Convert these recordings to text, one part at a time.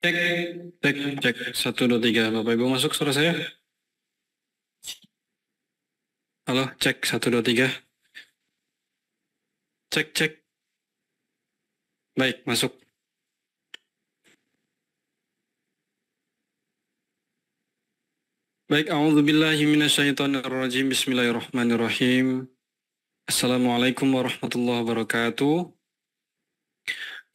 Cek, 1, 2, 3. Bapak Ibu masuk suara saya? Halo, cek, 1, 2, 3. Cek. Baik, masuk. Baik, a'udzubillahi minasyaitonirrajim. Bismillahirrahmanirrahim. Assalamualaikum warahmatullahi wabarakatuh.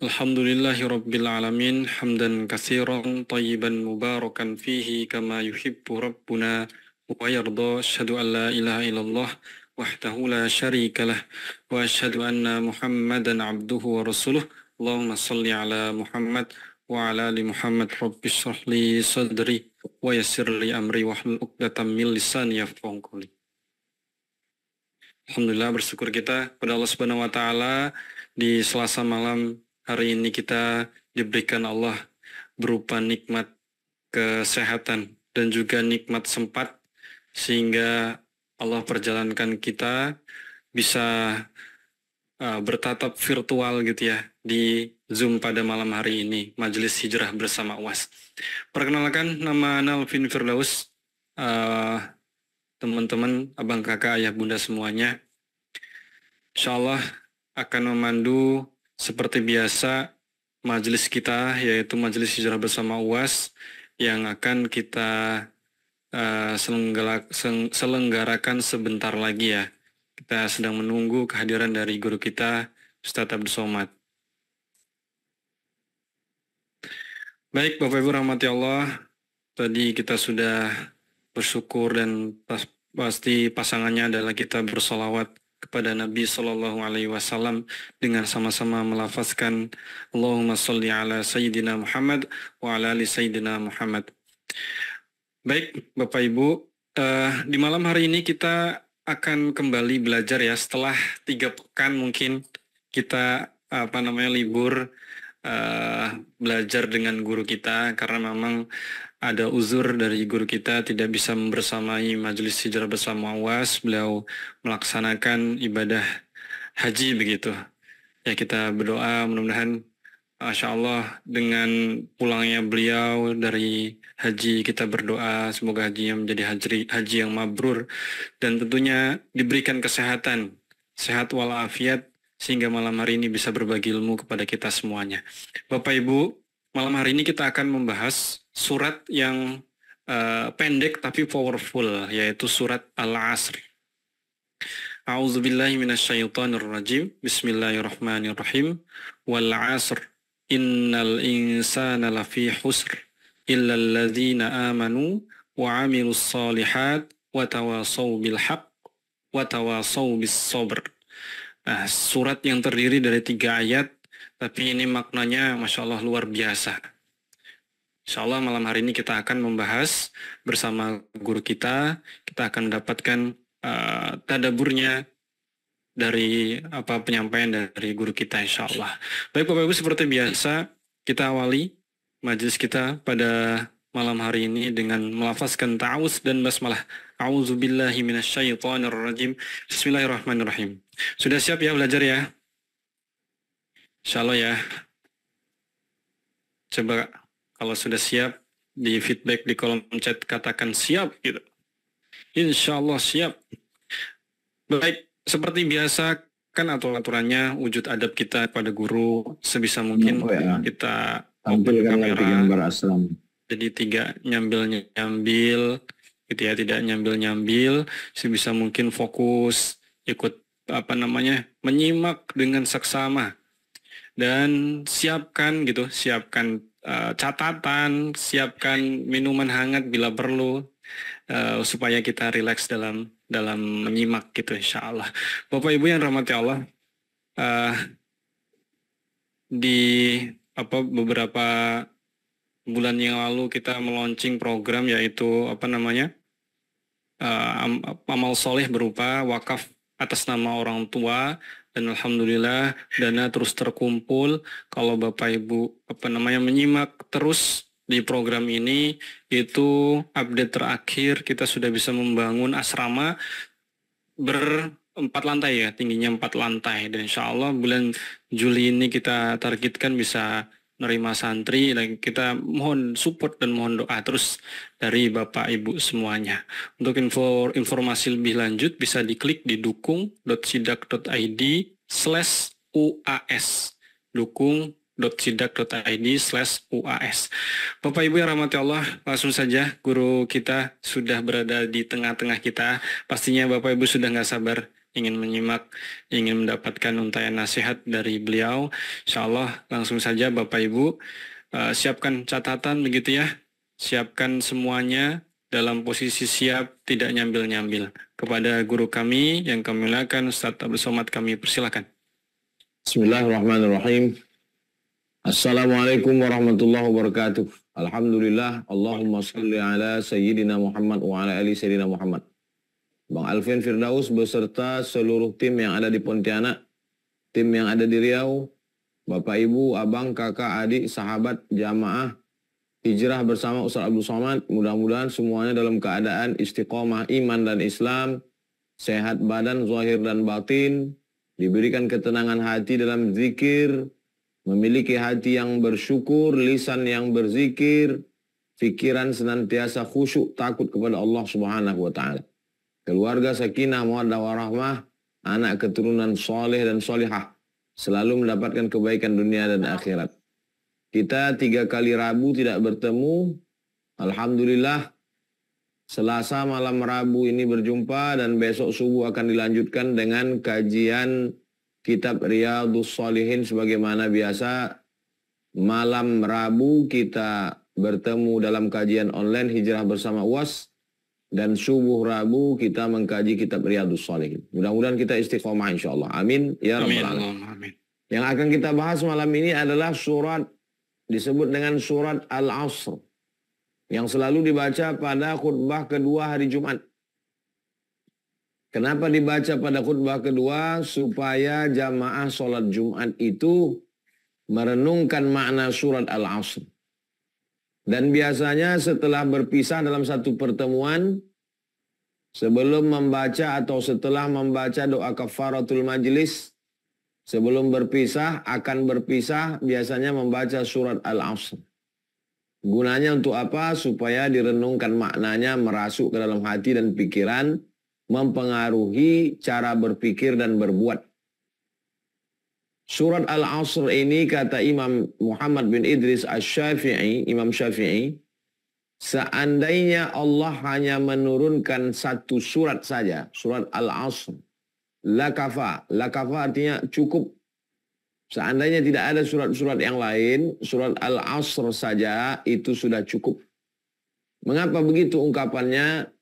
Alhamdulillahi rabbil alamin. Hamdan katsiran tayyiban mubarakan fihi kama yuhibbu rabbuna wa yarda. Asyhadu an la ilaha illallah wahdahu la syarika lah wa asyhadu anna Muhammadan abduhu wa rasuluh. Allahumma salli ala Muhammad wa ala ali Muhammad. Rabbi shrah li sadri wa yassir li amri wahlul 'uqdatam min lisani yafqahu qawli. Alhamdulillah, bersyukur kita kepada Allah Subhanahu wa taala di Selasa malam hari ini kita diberikan Allah berupa nikmat kesehatan dan juga nikmat sempat sehingga Allah perjalankan kita bisa bertatap virtual gitu ya di Zoom pada malam hari ini, Majelis Hijrah bersama UAS. Perkenalkan, nama Alvin Firdaus, teman-teman, abang kakak, ayah bunda semuanya. Insyaallah akan memandu seperti biasa majelis kita, yaitu Majelis Hijrah bersama UAS yang akan kita selenggarakan sebentar lagi ya. Kita sedang menunggu kehadiran dari guru kita, Ustadz Abdul Somad. Baik, Bapak Ibu rahmati Allah, tadi kita sudah bersyukur dan pasti pasangannya adalah kita bersolawat kepada Nabi Sallallahu Alaihi Wasallam dengan sama-sama melafazkan Allahumma salli ala Sayyidina Muhammad wa ala ali Sayyidina Muhammad. Baik, Bapak Ibu, di malam hari ini kita akan kembali belajar ya, setelah 3 pekan mungkin kita libur belajar dengan guru kita karena memang ada uzur dari guru kita tidak bisa membersamai Majelis Hijrah bersama UAS. Beliau melaksanakan ibadah haji begitu. Ya, kita berdoa mudah-mudahan Masya Allah dengan pulangnya beliau dari haji, kita berdoa semoga hajinya menjadi haji yang mabrur dan tentunya diberikan kesehatan, sehat walafiat sehingga malam hari ini bisa berbagi ilmu kepada kita semuanya. Bapak Ibu, malam hari ini kita akan membahas surat yang pendek tapi powerful, yaitu surat Al-Asr. A'udzubillahi minasyaitonirrajim. Bismillahirrahmanirrahim. Wal 'asr innal insana lafi husr illa alladzina amanu wa 'amilus shalihat wa tawasaw bil haqq wa tawasaw bis sabr. Nah, surat yang terdiri dari 3 ayat, tapi ini maknanya Masya Allah luar biasa. Insya Allah malam hari ini kita akan membahas bersama guru kita akan mendapatkan tadaburnya dari penyampaian dari guru kita insya Allah. Baik Bapak Ibu, seperti biasa kita awali majelis kita pada malam hari ini dengan melafazkan ta'awuz dan basmalah. A'udzubillahi minasyaitonirrajim. Bismillahirrahmanirrahim. Sudah siap ya belajar ya? Insya Allah ya. Coba kalau sudah siap di feedback di kolom chat katakan siap gitu. Insya Allah siap. Baik, seperti biasa kan aturannya wujud adab kita pada guru sebisa mungkin kita tampilkan lagi gambar aslam. Jadi tidak nyambil gitu ya, tidak nyambil sebisa mungkin fokus ikut menyimak dengan seksama dan siapkan catatan, siapkan minuman hangat bila perlu supaya kita rileks dalam menyimak gitu insya Allah. Bapak Ibu yang rahmati Allah, di beberapa bulan yang lalu kita meluncing program yaitu amal soleh berupa wakaf atas nama orang tua, dan alhamdulillah dana terus terkumpul. Kalau Bapak Ibu menyimak terus di program ini, itu update terakhir kita sudah bisa membangun asrama 4 lantai ya, tingginya 4 lantai, dan insya Allah bulan Juli ini kita targetkan bisa menerima santri, dan kita mohon support dan mohon doa terus dari Bapak Ibu semuanya. Untuk informasi lebih lanjut bisa diklik di dukung.sidak.id/UAS. dukung.sidak.id/UAS. Bapak Ibu yang rahmati Allah, langsung saja guru kita sudah berada di tengah-tengah kita. Pastinya Bapak Ibu sudah nggak sabar ingin menyimak, ingin mendapatkan untayan nasihat dari beliau. Insya Allah langsung saja Bapak Ibu siapkan catatan begitu ya. Siapkan semuanya dalam posisi siap, tidak nyambil-nyambil. Kepada guru kami yang kami muliakan, Ustaz Abdul Somad, kami persilakan. Bismillahirrahmanirrahim. Assalamualaikum warahmatullahi wabarakatuh. Alhamdulillah. Allahumma salli ala Sayyidina Muhammad wa ala ali Sayyidina Muhammad. Bang Alfian Firdaus beserta seluruh tim yang ada di Pontianak, tim yang ada di Riau, Bapak Ibu, Abang, Kakak, Adik, Sahabat, Jamaah, Hijrah bersama Ustaz Abdul Somad, mudah-mudahan semuanya dalam keadaan istiqomah iman dan Islam, sehat badan, zahir dan batin, diberikan ketenangan hati dalam zikir, memiliki hati yang bersyukur, lisan yang berzikir, pikiran senantiasa khusyuk, takut kepada Allah Subhanahu wa Ta'ala. Keluarga sakinah, mawaddah warahmah, anak keturunan soleh dan solihah, selalu mendapatkan kebaikan dunia dan akhirat. Kita 3 kali Rabu tidak bertemu. Alhamdulillah, Selasa malam Rabu ini berjumpa dan besok subuh akan dilanjutkan dengan kajian kitab Riyadhus Shalihin sebagaimana biasa. Malam Rabu kita bertemu dalam kajian online Hijrah bersama UAS. Dan subuh Rabu kita mengkaji kitab Riyadhus Shalihin. Mudah-mudahan kita istiqomah insyaAllah. Amin. Ya Rabbal Alamin. Yang akan kita bahas malam ini adalah surat disebut dengan surat Al-Asr. Yang selalu dibaca pada khutbah kedua hari Jumat. Kenapa dibaca pada khutbah kedua? Supaya jamaah sholat Jumat itu merenungkan makna surat Al-Asr. Dan biasanya setelah berpisah dalam satu pertemuan, sebelum membaca atau setelah membaca doa kafaratul majlis, sebelum berpisah, akan berpisah, biasanya membaca surat Al-Asr. Gunanya untuk apa? Supaya direnungkan maknanya, merasuk ke dalam hati dan pikiran, mempengaruhi cara berpikir dan berbuat. Surat Al-Asr ini kata Imam Muhammad bin Idris Asy-Syafi'i, Imam Syafi'i, seandainya Allah hanya menurunkan satu surat saja, surat Al-Asr, lakafa. Lakafa artinya cukup. Seandainya tidak ada surat-surat yang lain, surat Al-Asr saja itu sudah cukup. Mengapa begitu ungkapannya?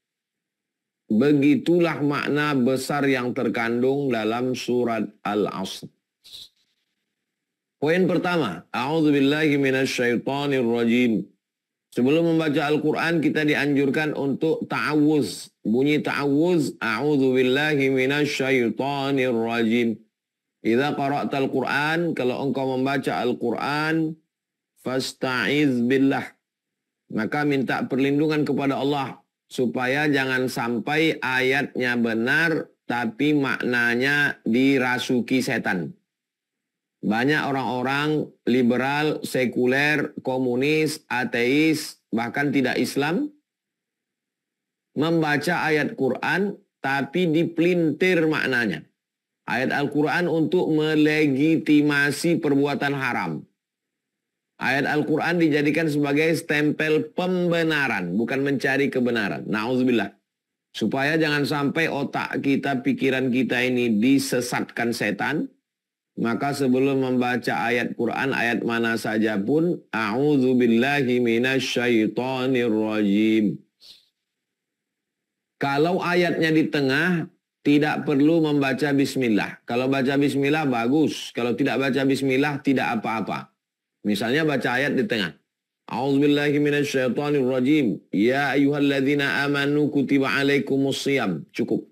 Begitulah makna besar yang terkandung dalam surat Al-Asr. Poin pertama, a'udzubillahi minasyaitonirrajim. Sebelum membaca Al-Quran kita dianjurkan untuk ta'awuz. Bunyi ta'awuz, a'udzubillahi minasyaitonirrajim. Idza qara'tal Quran, kalau engkau membaca Al-Quran, fasta'iz billah. Maka minta perlindungan kepada Allah supaya jangan sampai ayatnya benar tapi maknanya dirasuki setan. Banyak orang-orang liberal, sekuler, komunis, ateis, bahkan tidak Islam, membaca ayat Quran tapi dipelintir maknanya. Ayat Al-Quran untuk melegitimasi perbuatan haram. Ayat Al-Quran dijadikan sebagai stempel pembenaran, bukan mencari kebenaran. Na'udzubillah. Supaya jangan sampai otak kita, pikiran kita ini disesatkan setan. Maka sebelum membaca ayat Quran, ayat mana saja pun, a'udzubillahi minasyaitonirrajim. Kalau ayatnya di tengah, tidak perlu membaca bismillah. Kalau baca bismillah, bagus. Kalau tidak baca bismillah, tidak apa-apa. Misalnya baca ayat di tengah. A'udzubillahi minasyaitonirrajim. Ya ayyuhalladzina amanu kutiba alaikumusiyam. Cukup.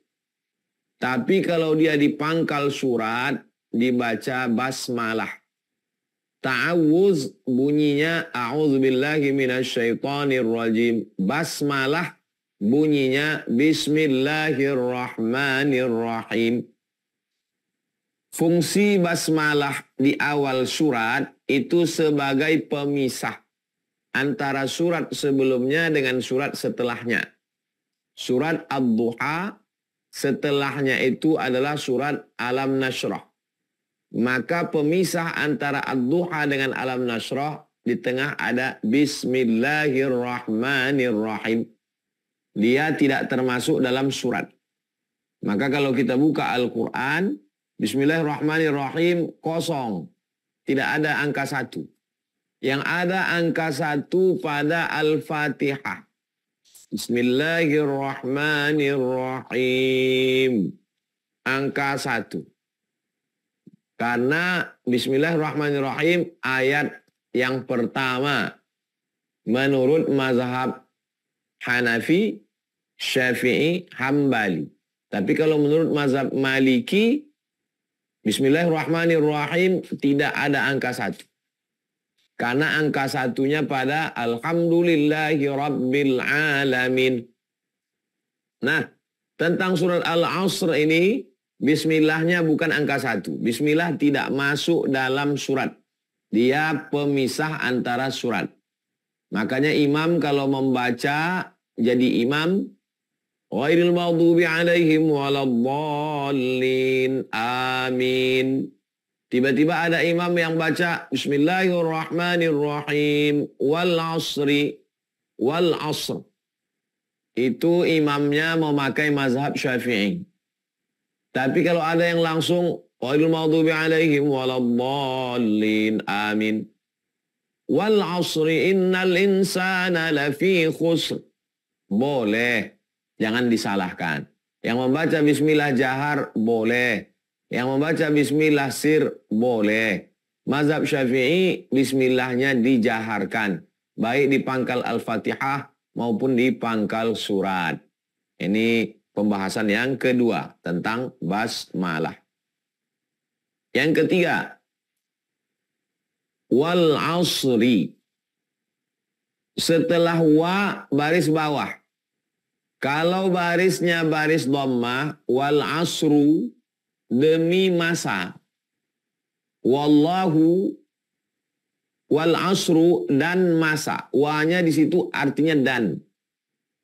Tapi kalau dia di pangkal surat, dibaca basmalah. Ta'awuz bunyinya a'udzubillahi minasyaitonirrajim. Basmalah bunyinya bismillahirrahmanirrahim. Fungsi basmalah di awal surat itu sebagai pemisah antara surat sebelumnya dengan surat setelahnya. Surat Ad-Duha setelahnya itu adalah surat Alam Nashrah. Maka pemisah antara Ad-Duha dengan Alam Nashrah, di tengah ada Bismillahirrahmanirrahim. Dia tidak termasuk dalam surat. Maka kalau kita buka Al-Quran, Bismillahirrahmanirrahim kosong. Tidak ada angka 1. Yang ada angka 1 pada Al-Fatihah. Bismillahirrahmanirrahim. Angka 1. Karena Bismillahirrahmanirrahim ayat yang pertama menurut mazhab Hanafi, Syafi'i, Hambali. Tapi kalau menurut mazhab Maliki, Bismillahirrahmanirrahim tidak ada angka 1. Karena angka 1-nya pada Alhamdulillahi Rabbil Alamin. Nah, tentang surat Al-Asr ini, Bismillahnya bukan angka 1. Bismillah tidak masuk dalam surat. Dia pemisah antara surat. Makanya imam kalau membaca jadi imam, ghairil maghdubi alaihim waladdallin. Amin. Tiba-tiba ada imam yang baca Bismillahirrahmanirrahim wal asri wal asr. Itu imamnya memakai mazhab Syafi'i. Tapi kalau ada yang langsung ghairil maghdubi alaihim waladdallin. Amin. Wal asri innal insana lafi khusr. Boleh. Jangan disalahkan. Yang membaca bismillah jahar boleh. Yang membaca bismillah sir boleh. Mazhab Syafi'i bismillahnya dijaharkan. Baik di pangkal Al-Fatihah maupun di pangkal surat. Ini pembahasan yang kedua tentang basmalah. Yang ketiga. Wal asri. Setelah wa baris bawah. Kalau barisnya baris dhammah, wal asru demi masa. Wallahu wal asru dan masa. Wa-nya di situ artinya dan.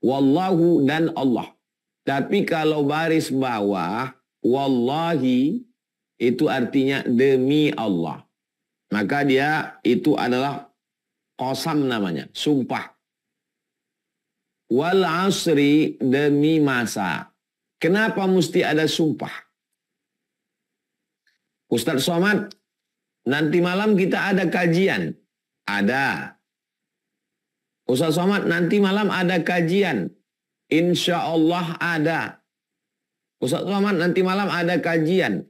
Wallahu dan Allah. Tapi kalau baris bawah, wallahi itu artinya demi Allah. Maka dia itu adalah qasam namanya, sumpah. Wal asri demi masa. Kenapa mesti ada sumpah? Ustadz Somad, nanti malam kita ada kajian. Ada. Ustadz Somad, nanti malam ada kajian. Insya Allah ada. Ustadz Somad, nanti malam ada kajian.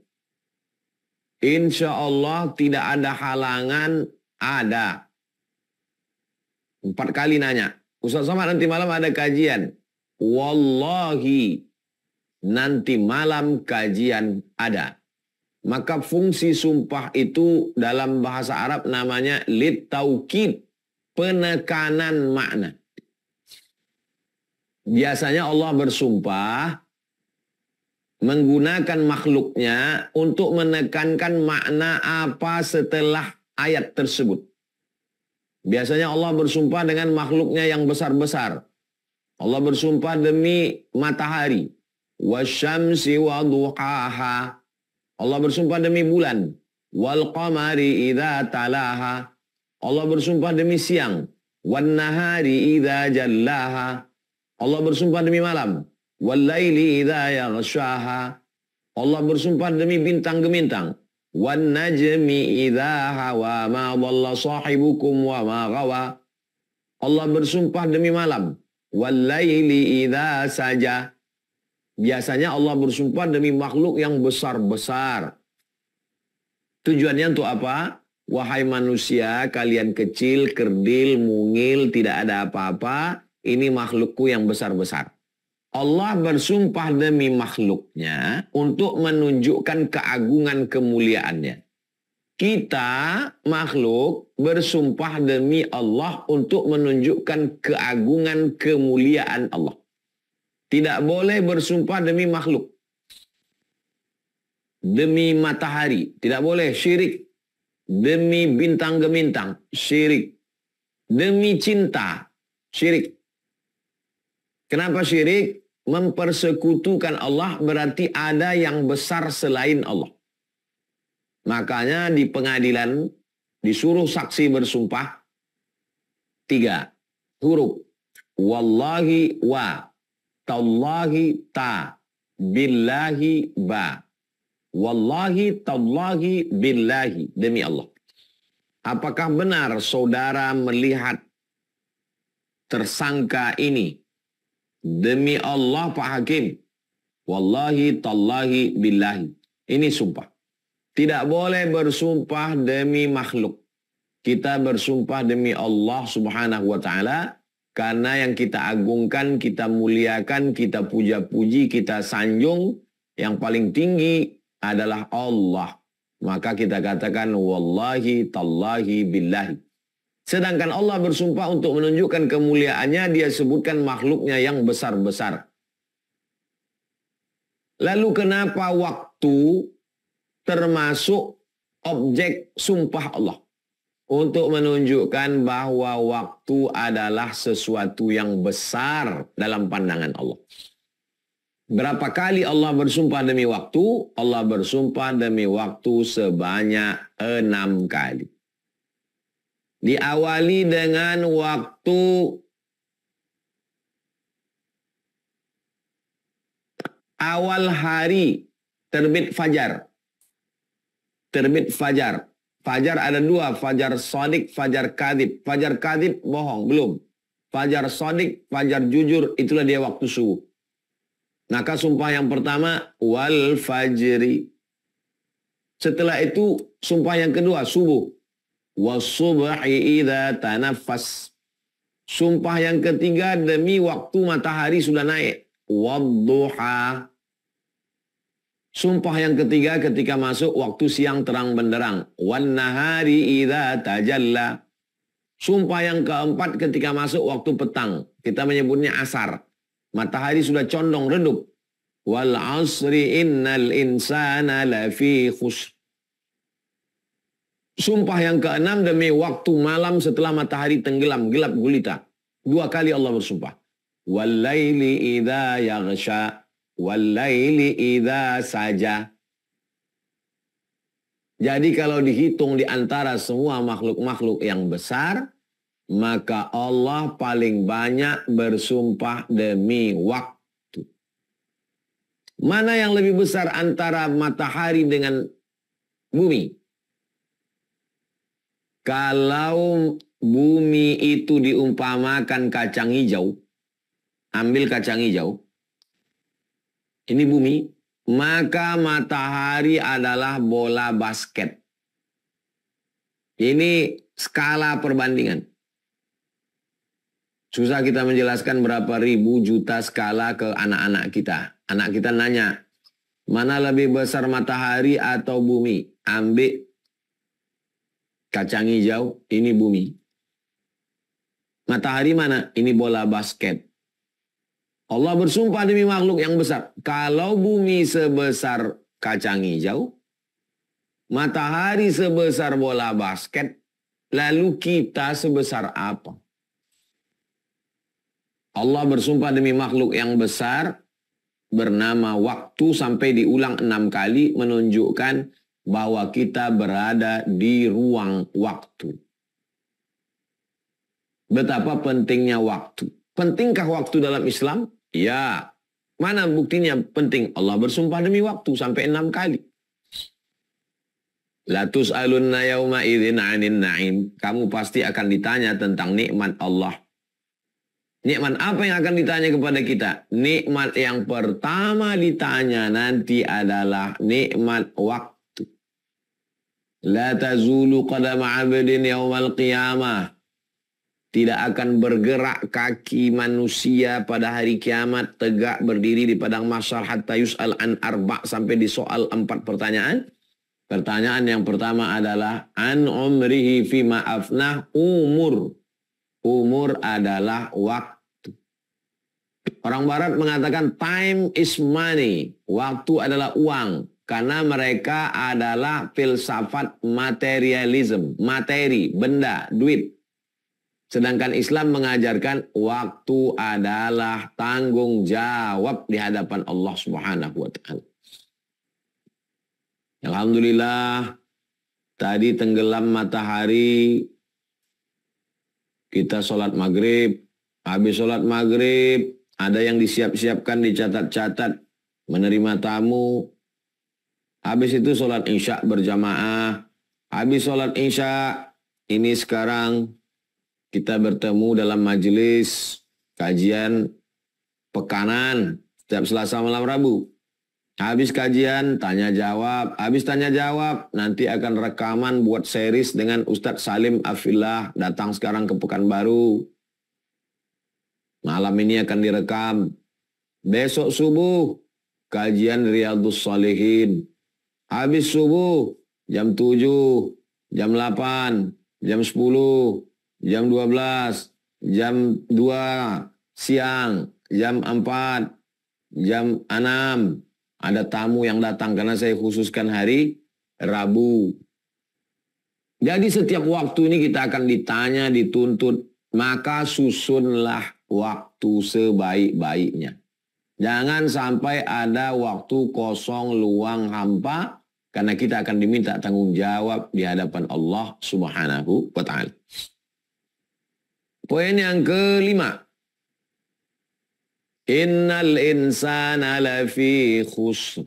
Insya Allah tidak ada halangan. Ada. 4 kali nanya. Ustadz Somad, nanti malam ada kajian. Wallahi, nanti malam kajian ada. Maka fungsi sumpah itu dalam bahasa Arab namanya litaukid, penekanan makna. Biasanya Allah bersumpah menggunakan makhluknya untuk menekankan makna apa setelah ayat tersebut. Biasanya Allah bersumpah dengan makhluknya yang besar-besar. Allah bersumpah demi matahari. Wasyamsi wa duhaha. Allah bersumpah demi bulan. Wal qamari idza talaha. Allah bersumpah demi siang. Wan nahari idza jallaha. Allah bersumpah demi malam. Wal laili idza yaghshaha. Allah bersumpah demi bintang-gemintang. Wan najmi idza hawa ma dhalla sahibukum wa ma ghawa. Allah bersumpah demi malam. Wal laili idza saja. Biasanya Allah bersumpah demi makhluk yang besar-besar. Tujuannya untuk apa? Wahai manusia, kalian kecil, kerdil, mungil, tidak ada apa-apa. Ini makhlukku yang besar-besar. Allah bersumpah demi makhluknya untuk menunjukkan keagungan kemuliaannya. Kita, makhluk, bersumpah demi Allah untuk menunjukkan keagungan kemuliaan Allah. Tidak boleh bersumpah demi makhluk. demi matahari, tidak boleh syirik. Demi bintang gemintang, syirik. Demi cinta, syirik. Kenapa syirik? Mempersekutukan Allah berarti ada yang besar selain Allah. Makanya di pengadilan disuruh saksi bersumpah 3 huruf. Wallahi wa, tallahi ta, billahi ba. Wallahi tallahi billahi, demi Allah. Apakah benar saudara melihat tersangka ini? Demi Allah Pak Hakim. Wallahi tallahi billahi. Ini sumpah. Tidak boleh bersumpah demi makhluk. Kita bersumpah demi Allah Subhanahu wa taala karena yang kita agungkan, kita muliakan, kita puja-puji, kita sanjung yang paling tinggi adalah Allah. Maka kita katakan wallahi tallahi billahi. Sedangkan Allah bersumpah untuk menunjukkan kemuliaannya, dia sebutkan makhluknya yang besar-besar. Lalu kenapa waktu termasuk objek sumpah Allah? Untuk menunjukkan bahwa waktu adalah sesuatu yang besar dalam pandangan Allah. Berapa kali Allah bersumpah demi waktu? Allah bersumpah demi waktu sebanyak 6 kali. Diawali dengan waktu awal hari terbit fajar. Terbit fajar. Fajar ada 2, fajar shadiq, fajar kadhib. Fajar kadhib bohong, belum. Fajar shadiq, fajar jujur, itulah dia waktu subuh. Maka sumpah yang pertama, wal fajri. Setelah itu, sumpah yang kedua, subuh. Wasubhi idza tanaffas. Sumpah yang ketiga, demi waktu matahari sudah naik. Wadduha. Sumpah yang ketiga ketika masuk waktu siang terang benderang. Wan nahari idza tajalla. Sumpah yang keempat ketika masuk waktu petang. Kita menyebutnya asar. Matahari sudah condong redup. Wal asri innal insana lafi khusr. Sumpah yang keenam demi waktu malam setelah matahari tenggelam, gelap gulita. 2 kali Allah bersumpah. Wal laili idza yaghsha. Walaili idza saja. Jadi kalau dihitung di antara semua makhluk-makhluk yang besar, maka Allah paling banyak bersumpah demi waktu. Mana yang lebih besar antara matahari dengan bumi? Kalau bumi itu diumpamakan kacang hijau, ambil kacang hijau, ini bumi, maka matahari adalah bola basket. Ini skala perbandingan. Susah kita menjelaskan berapa ribu juta skala ke anak-anak kita. Anak kita nanya, mana lebih besar matahari atau bumi? Ambil kacang hijau, ini bumi. Matahari mana? Ini bola basket. Allah bersumpah demi makhluk yang besar. Kalau bumi sebesar kacang hijau, matahari sebesar bola basket, lalu kita sebesar apa? Allah bersumpah demi makhluk yang besar bernama waktu sampai diulang 6 kali menunjukkan bahwa kita berada di ruang waktu. Betapa pentingnya waktu. Pentingkah waktu dalam Islam? Ya. Mana buktinya penting? Allah bersumpah demi waktu sampai 6 kali. La tus'alunna yawma idzin 'anil na'im. Kamu pasti akan ditanya tentang nikmat Allah. Nikmat apa yang akan ditanya kepada kita? Nikmat yang pertama ditanya nanti adalah nikmat waktu. La tazulu qadama 'abdin yawmal qiyamah. Tidak akan bergerak kaki manusia pada hari kiamat tegak berdiri di padang mahsyar hatta yus'al an arba' sampai di soal 4 pertanyaan. Pertanyaan yang pertama adalah an umrihi fima afnah, umur. Umur adalah waktu. Orang barat mengatakan time is money. Waktu adalah uang. Karena mereka adalah filsafat materialism, materi, benda, duit. Sedangkan Islam mengajarkan waktu adalah tanggung jawab di hadapan Allah Subhanahu wa taala. Alhamdulillah, tadi tenggelam matahari, kita sholat maghrib. Habis sholat maghrib, ada yang disiap-siapkan, dicatat-catat, menerima tamu. Habis itu sholat isya berjamaah. Habis sholat isya, ini sekarang kita bertemu dalam majelis kajian pekanan setiap Selasa malam Rabu. Habis kajian, tanya jawab. Habis tanya jawab, nanti akan rekaman buat series dengan Ustadz Salim Afillah. Datang sekarang ke Pekanbaru. Malam ini akan direkam. Besok subuh, kajian Riyadhus Shalihin. Habis subuh, jam 7, jam 8, jam 10, jam 12, jam 2 siang, jam 4, jam 6. Ada tamu yang datang karena saya khususkan hari Rabu. Jadi setiap waktu ini kita akan ditanya, dituntut. Maka susunlah waktu sebaik-baiknya. Jangan sampai ada waktu kosong, luang, hampa. Karena kita akan diminta tanggung jawab di hadapan Allah Subhanahu wa ta'ala. Poin yang kelima. Innal insana lafi khusr.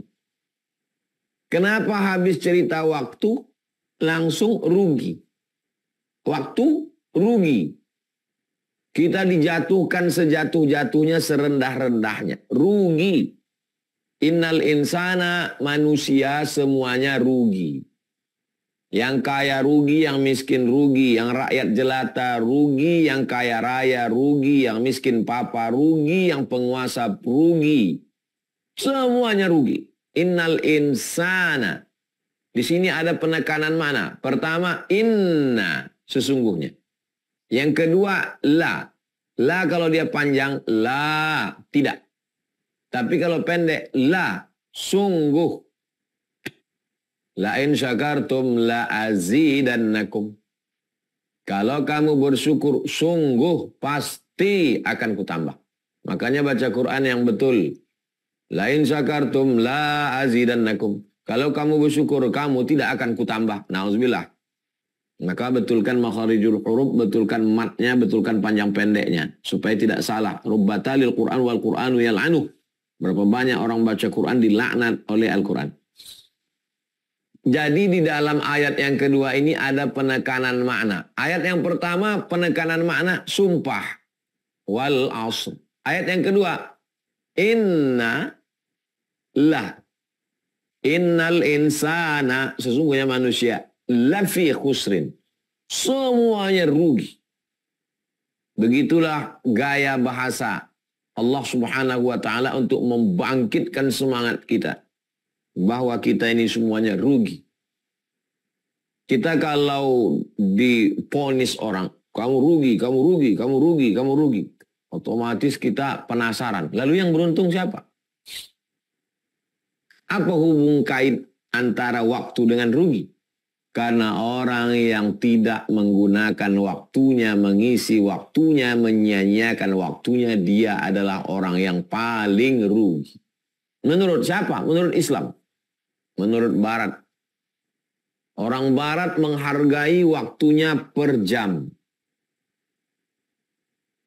Kenapa habis cerita waktu langsung rugi? Waktu rugi. Kita dijatuhkan sejatuh-jatuhnya, serendah-rendahnya. Rugi. Innal insana, manusia semuanya rugi. Yang kaya rugi, yang miskin rugi, yang rakyat jelata rugi, yang kaya raya rugi, yang miskin papa rugi, yang penguasa rugi. Semuanya rugi. Innal insana. Di sini ada penekanan mana? Pertama, inna, sesungguhnya. Yang kedua, la. La kalau dia panjang, la, tidak. Tapi kalau pendek, la, sungguh. La in syakartum la azidannakum. Kalau kamu bersyukur, sungguh pasti akan kutambah. Makanya baca Quran yang betul. La in syakartum la azidannakum. Kalau kamu bersyukur, kamu tidak akan kutambah. Nauzubillah. Maka betulkan makharijul huruf, betulkan matnya, betulkan panjang pendeknya. Supaya tidak salah. Rubbatalil Quran wal Quranu yal'anuh. Berapa banyak orang baca Quran dilaknat oleh Al-Quran. Jadi di dalam ayat yang kedua ini ada penekanan makna. Ayat yang pertama penekanan makna sumpah. Wal asr. Ayat yang kedua. Inna lah. Innal insana. Sesungguhnya manusia. Lafi khusrin. Semuanya rugi. Begitulah gaya bahasa Allah Subhanahu wa ta'ala untuk membangkitkan semangat kita. Bahwa kita ini semuanya rugi. Kita kalau diponis orang, kamu rugi, kamu rugi, kamu rugi, kamu rugi. Otomatis kita penasaran. Lalu yang beruntung siapa? Apa hubung kait antara waktu dengan rugi? Karena orang yang tidak menggunakan waktunya, mengisi waktunya, menyia-nyiakan waktunya, dia adalah orang yang paling rugi. Menurut siapa? Menurut Islam. Menurut Barat. Orang Barat menghargai waktunya per jam.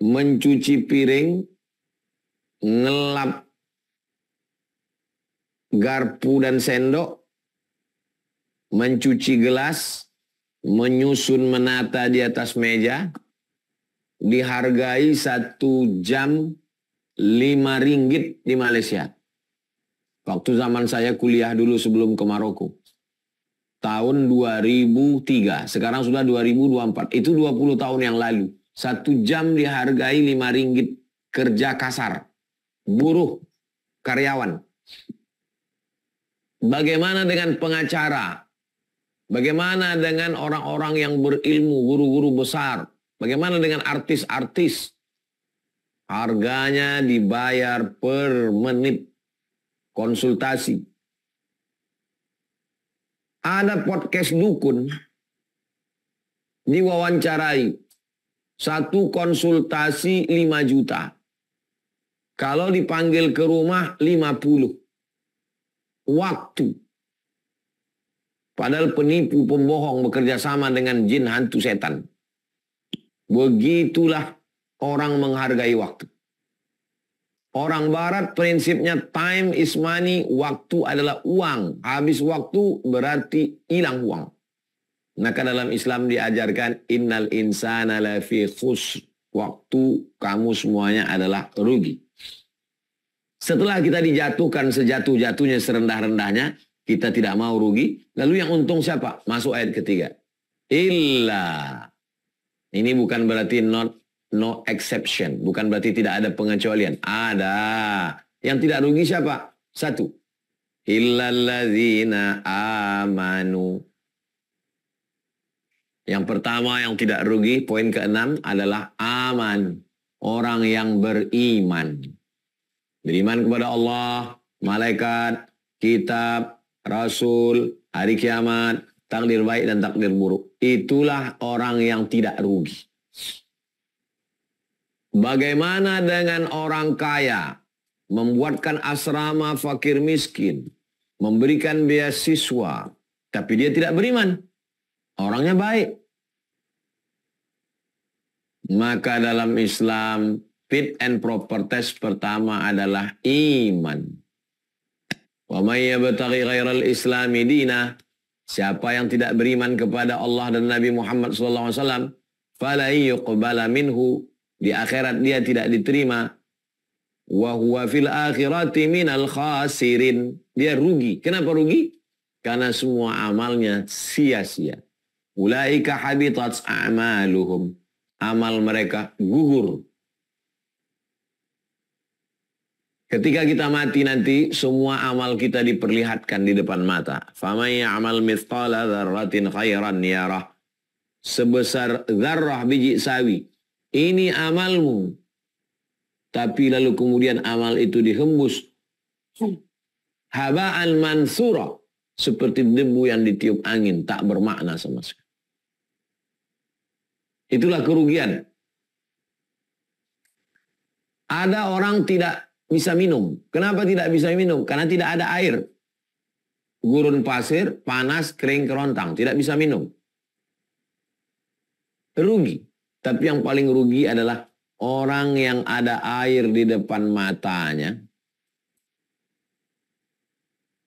Mencuci piring, ngelap garpu dan sendok, mencuci gelas, menyusun menata di atas meja, dihargai 1 jam 5 ringgit di Malaysia. Waktu zaman saya kuliah dulu sebelum ke Maroko. Tahun 2003, sekarang sudah 2024. Itu 20 tahun yang lalu. 1 jam dihargai 5 ringgit kerja kasar. Buruh, karyawan. Bagaimana dengan pengacara? Bagaimana dengan orang-orang yang berilmu, guru-guru besar? Bagaimana dengan artis-artis? Harganya dibayar per menit konsultasi. Ada podcast dukun diwawancarai. Satu konsultasi 5 juta. Kalau dipanggil ke rumah 50. Waktu. Padahal penipu pembohong bekerja sama dengan jin hantu setan. Begitulah orang menghargai waktu. Orang barat prinsipnya time is money, waktu adalah uang. Habis waktu berarti hilang uang. Maka dalam Islam diajarkan innal insana lafi khusr. Waktu kamu semuanya adalah rugi. Setelah kita dijatuhkan sejatuh-jatuhnya, serendah-rendahnya, kita tidak mau rugi. Lalu yang untung siapa? Masuk ayat ketiga. Illa. Ini bukan berarti no exception. Bukan berarti tidak ada pengecualian. Ada. Yang tidak rugi siapa? Satu. Illalladzina amanu. Yang pertama yang tidak rugi, poin ke-6 adalah aman. Orang yang beriman. Beriman kepada Allah, malaikat, kitab, rasul, hari kiamat, takdir baik dan takdir buruk. Itulah orang yang tidak rugi. Bagaimana dengan orang kaya? Membuatkan asrama fakir miskin. Memberikan beasiswa. Tapi dia tidak beriman. Orangnya baik. Maka dalam Islam, fit and proper test pertama adalah iman. Wa may yabtaghi ghairal islami dina, siapa yang tidak beriman kepada Allah dan Nabi Muhammad SAW, fala yuqbala minhu, di akhirat dia tidak diterima. Wa huwa fil akhirati minal khasirin, dia rugi. Kenapa rugi? Karena semua amalnya sia-sia. Ulaika habitat a'maluhum, amal mereka gugur. Ketika kita mati nanti, semua amal kita diperlihatkan di depan mata. Faman ya'mal mithqala dzarratin khairan yarah. Sebesar zarrah biji sawi. Ini amalmu. Tapi lalu kemudian amal itu dihembus. Haba'an mansura. Seperti debu yang ditiup angin. Tak bermakna sama sekali. Itulah kerugian. Ada orang tidak bisa minum. Kenapa tidak bisa minum? Karena tidak ada air. Gurun pasir, panas, kering, kerontang. Tidak bisa minum. Rugi. Tapi yang paling rugi adalah orang yang ada air di depan matanya.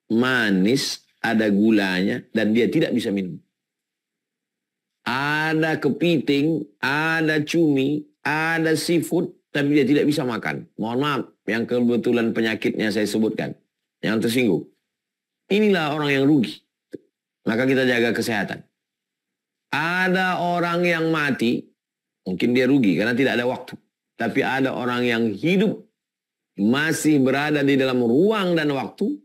Manis, ada gulanya, dan dia tidak bisa minum. Ada kepiting, ada cumi, ada seafood, tapi dia tidak bisa makan. Mohon maaf, yang kebetulan penyakitnya saya sebutkan. Yang tersinggung. Inilah orang yang rugi. Maka kita jaga kesehatan. Ada orang yang mati, mungkin dia rugi karena tidak ada waktu. Tapi ada orang yang hidup, masih berada di dalam ruang dan waktu,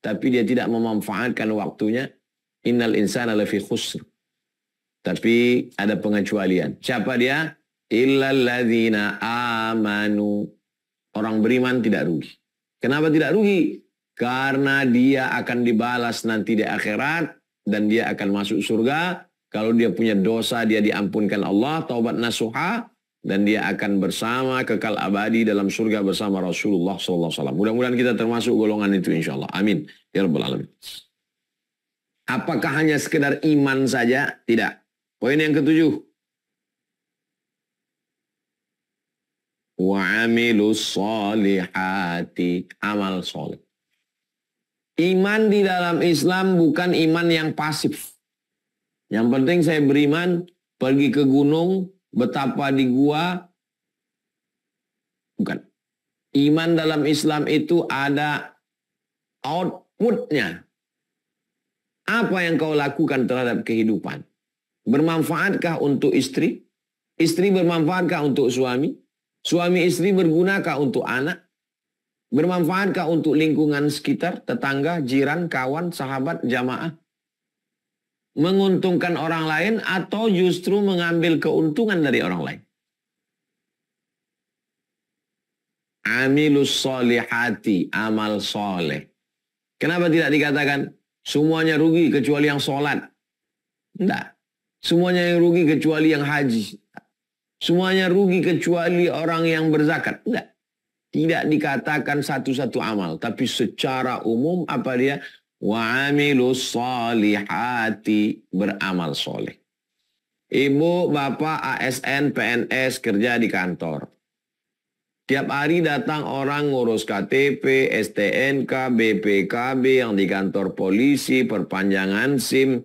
tapi dia tidak memanfaatkan waktunya. Innal insana lafi khusr. Tapi ada pengecualian. Siapa dia? Illalladzina amanu. Orang beriman tidak rugi. Kenapa tidak rugi? Karena dia akan dibalas nanti di akhirat dan dia akan masuk surga. Kalau dia punya dosa, dia diampunkan Allah, taubat nasuha, dan dia akan bersama kekal abadi dalam surga bersama Rasulullah SAW. Mudah-mudahan kita termasuk golongan itu insya Allah. Amin. Ya Rabbal Alamin. Apakah hanya sekedar iman saja? Tidak. Poin yang ke-7. Wa amilus solihati, amal soleh. Iman di dalam Islam bukan iman yang pasif. Yang penting saya beriman, pergi ke gunung, betapa di gua. Bukan. Iman dalam Islam itu ada outputnya. Apa yang kau lakukan terhadap kehidupan? Bermanfaatkah untuk istri? Istri bermanfaatkah untuk suami? Suami istri bergunakah untuk anak? Bermanfaatkah untuk lingkungan sekitar, tetangga, jiran, kawan, sahabat, jamaah? Menguntungkan orang lain atau justru mengambil keuntungan dari orang lain? Amilus solihati, amal soleh. Kenapa tidak dikatakan Semuanya rugi kecuali yang sholat. Enggak. Semuanya yang rugi kecuali yang haji. Semuanya rugi kecuali orang yang berzakat. Enggak. Tidak dikatakan satu-satu amal. Tapi secara umum apa dia? Wa amilus solihati, beramal soleh. Ibu, bapak, ASN, PNS, kerja di kantor. Tiap hari datang orang ngurus KTP, STNK, BPKB, yang di kantor polisi, perpanjangan SIM,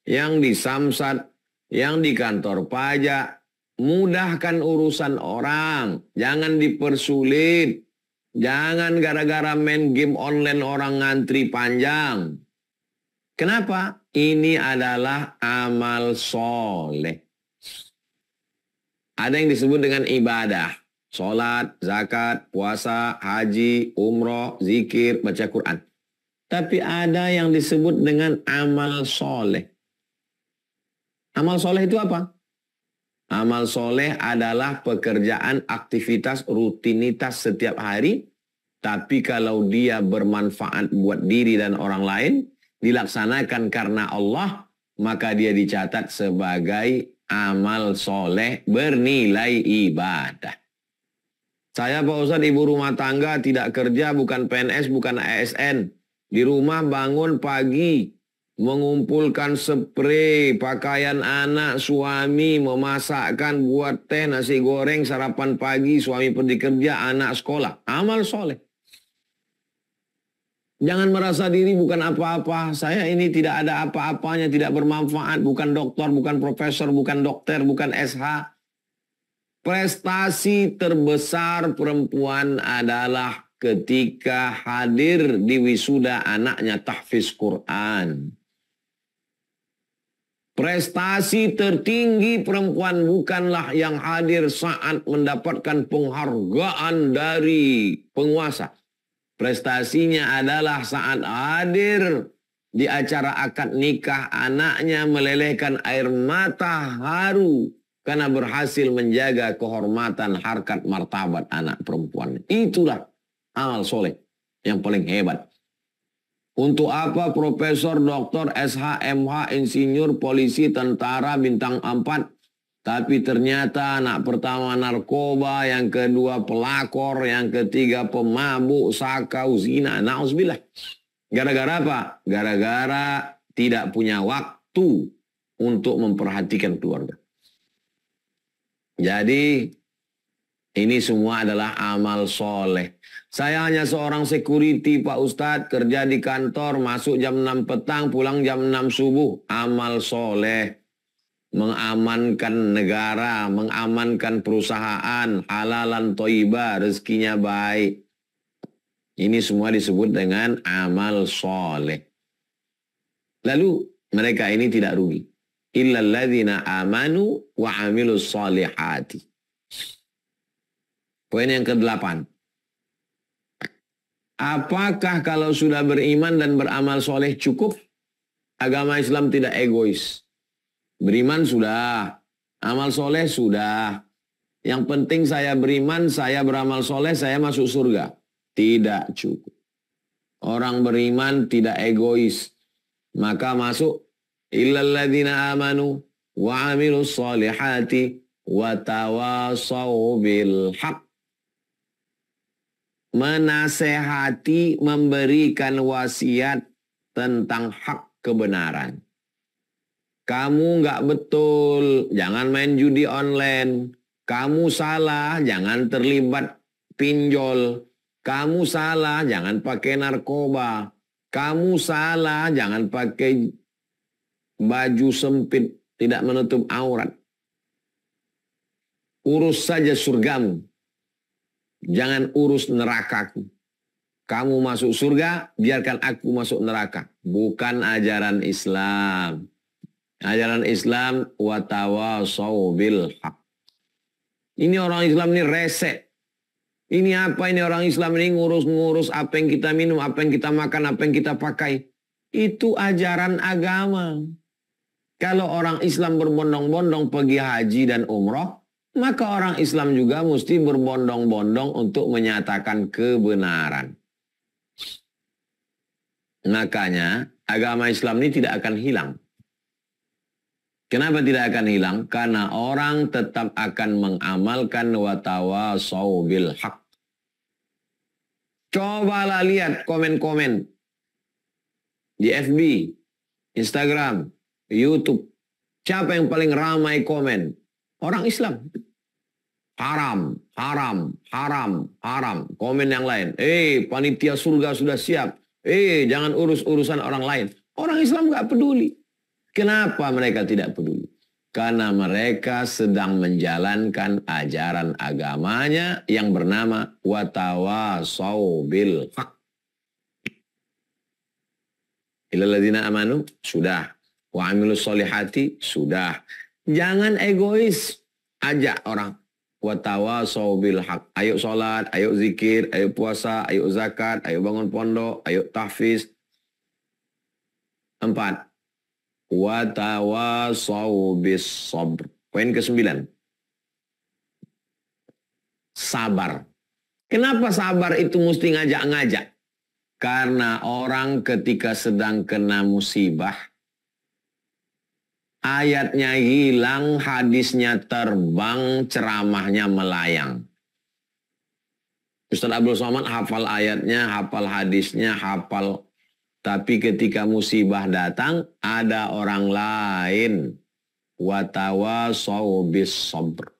yang di Samsat, yang di kantor pajak. Mudahkan urusan orang, jangan dipersulit. Jangan gara-gara main game online orang ngantri panjang. Kenapa? Ini adalah amal soleh. Ada yang disebut dengan ibadah. Sholat, zakat, puasa, haji, umroh, zikir, baca Quran. Tapi ada yang disebut dengan amal soleh. Amal soleh itu apa? Amal soleh adalah pekerjaan, aktivitas, rutinitas setiap hari. Tapi kalau dia bermanfaat buat diri dan orang lain, dilaksanakan karena Allah, maka dia dicatat sebagai amal soleh bernilai ibadah. Saya Pak Ustadz, ibu rumah tangga, tidak kerja, bukan PNS, bukan ASN. Di rumah bangun pagi, mengumpulkan spray, pakaian anak, suami, memasakkan, buat teh, nasi goreng, sarapan pagi, suami pergi kerja, anak sekolah. Amal soleh. Jangan merasa diri bukan apa-apa. Saya ini tidak ada apa-apanya, tidak bermanfaat, bukan dokter, bukan profesor, bukan dokter, bukan SH. Prestasi terbesar perempuan adalah ketika hadir di wisuda anaknya tahfiz Quran. Prestasi tertinggi perempuan bukanlah yang hadir saat mendapatkan penghargaan dari penguasa. Prestasinya adalah saat hadir di acara akad nikah anaknya melelehkan air mata haru karena berhasil menjaga kehormatan, harkat, martabat anak perempuan. Itulah amal soleh yang paling hebat. Untuk apa profesor, doktor, SH, MH, insinyur, polisi, tentara, bintang 4, tapi ternyata anak pertama narkoba, yang kedua pelakor, yang ketiga pemabuk, sakau, zina, na'udzubillah. Gara-gara apa? Gara-gara tidak punya waktu untuk memperhatikan keluarga. Jadi ini semua adalah amal soleh. Saya hanya seorang security Pak Ustadz, kerja di kantor, masuk jam 6 petang, pulang jam 6 subuh. Amal soleh. Mengamankan negara, mengamankan perusahaan, halalan toiba, rezekinya baik. Ini semua disebut dengan amal soleh. Lalu mereka ini tidak rugi. Illalladzina amanu wa amilus solihati. Poin yang ke-8. Apakah kalau sudah beriman dan beramal soleh cukup? Agama Islam tidak egois. Beriman sudah, amal soleh sudah. Yang penting saya beriman, saya beramal soleh, saya masuk surga. Tidak cukup. Orang beriman tidak egois. Maka masuk illalladzina amanu wa amilus solihati wa tawasaw bil haq. Menasehati, memberikan wasiat tentang hak kebenaran. Kamu nggak betul, jangan main judi online. Kamu salah, jangan terlibat pinjol. Kamu salah, jangan pakai narkoba. Kamu salah, jangan pakai baju sempit, tidak menutup aurat. Urus saja surgamu. Jangan urus nerakaku. Kamu masuk surga, biarkan aku masuk neraka. Bukan ajaran Islam. Ajaran Islam wa tawasaw bil haq. Ini orang Islam ini resek. Ini apa ini orang Islam ini ngurus-ngurus apa yang kita minum, apa yang kita makan, apa yang kita pakai. Itu ajaran agama. Kalau orang Islam berbondong-bondong pergi haji dan umroh, maka orang Islam juga mesti berbondong-bondong untuk menyatakan kebenaran. Makanya agama Islam ini tidak akan hilang. Kenapa tidak akan hilang? Karena orang tetap akan mengamalkan wa tawasau bil haq. Cobalah lihat komen-komen di FB, Instagram, YouTube. Siapa yang paling ramai komen? Orang Islam. Haram, haram, haram, haram. Komen yang lain. Panitia surga sudah siap. Jangan urus urusan orang lain. Orang Islam nggak peduli. Kenapa mereka tidak peduli? Karena mereka sedang menjalankan ajaran agamanya yang bernama watawasau bil haq. Illalladzina amanu, sudah. Wa amilus solihati, sudah. Jangan egois. Ajak orang. Watawasau bil haq. Ayo sholat, ayo zikir, ayo puasa, ayo zakat, ayo bangun pondok, ayo tahfiz. 4. Watawasau bis sabr. Poin ke-9. Sabar. Kenapa sabar itu mesti ngajak-ngajak? Karena orang ketika sedang kena musibah, ayatnya hilang, hadisnya terbang, ceramahnya melayang. Ustaz Abdul Somad hafal ayatnya, hafal hadisnya, hafal. Tapi ketika musibah datang, ada orang lain. Watawasau bis sabr.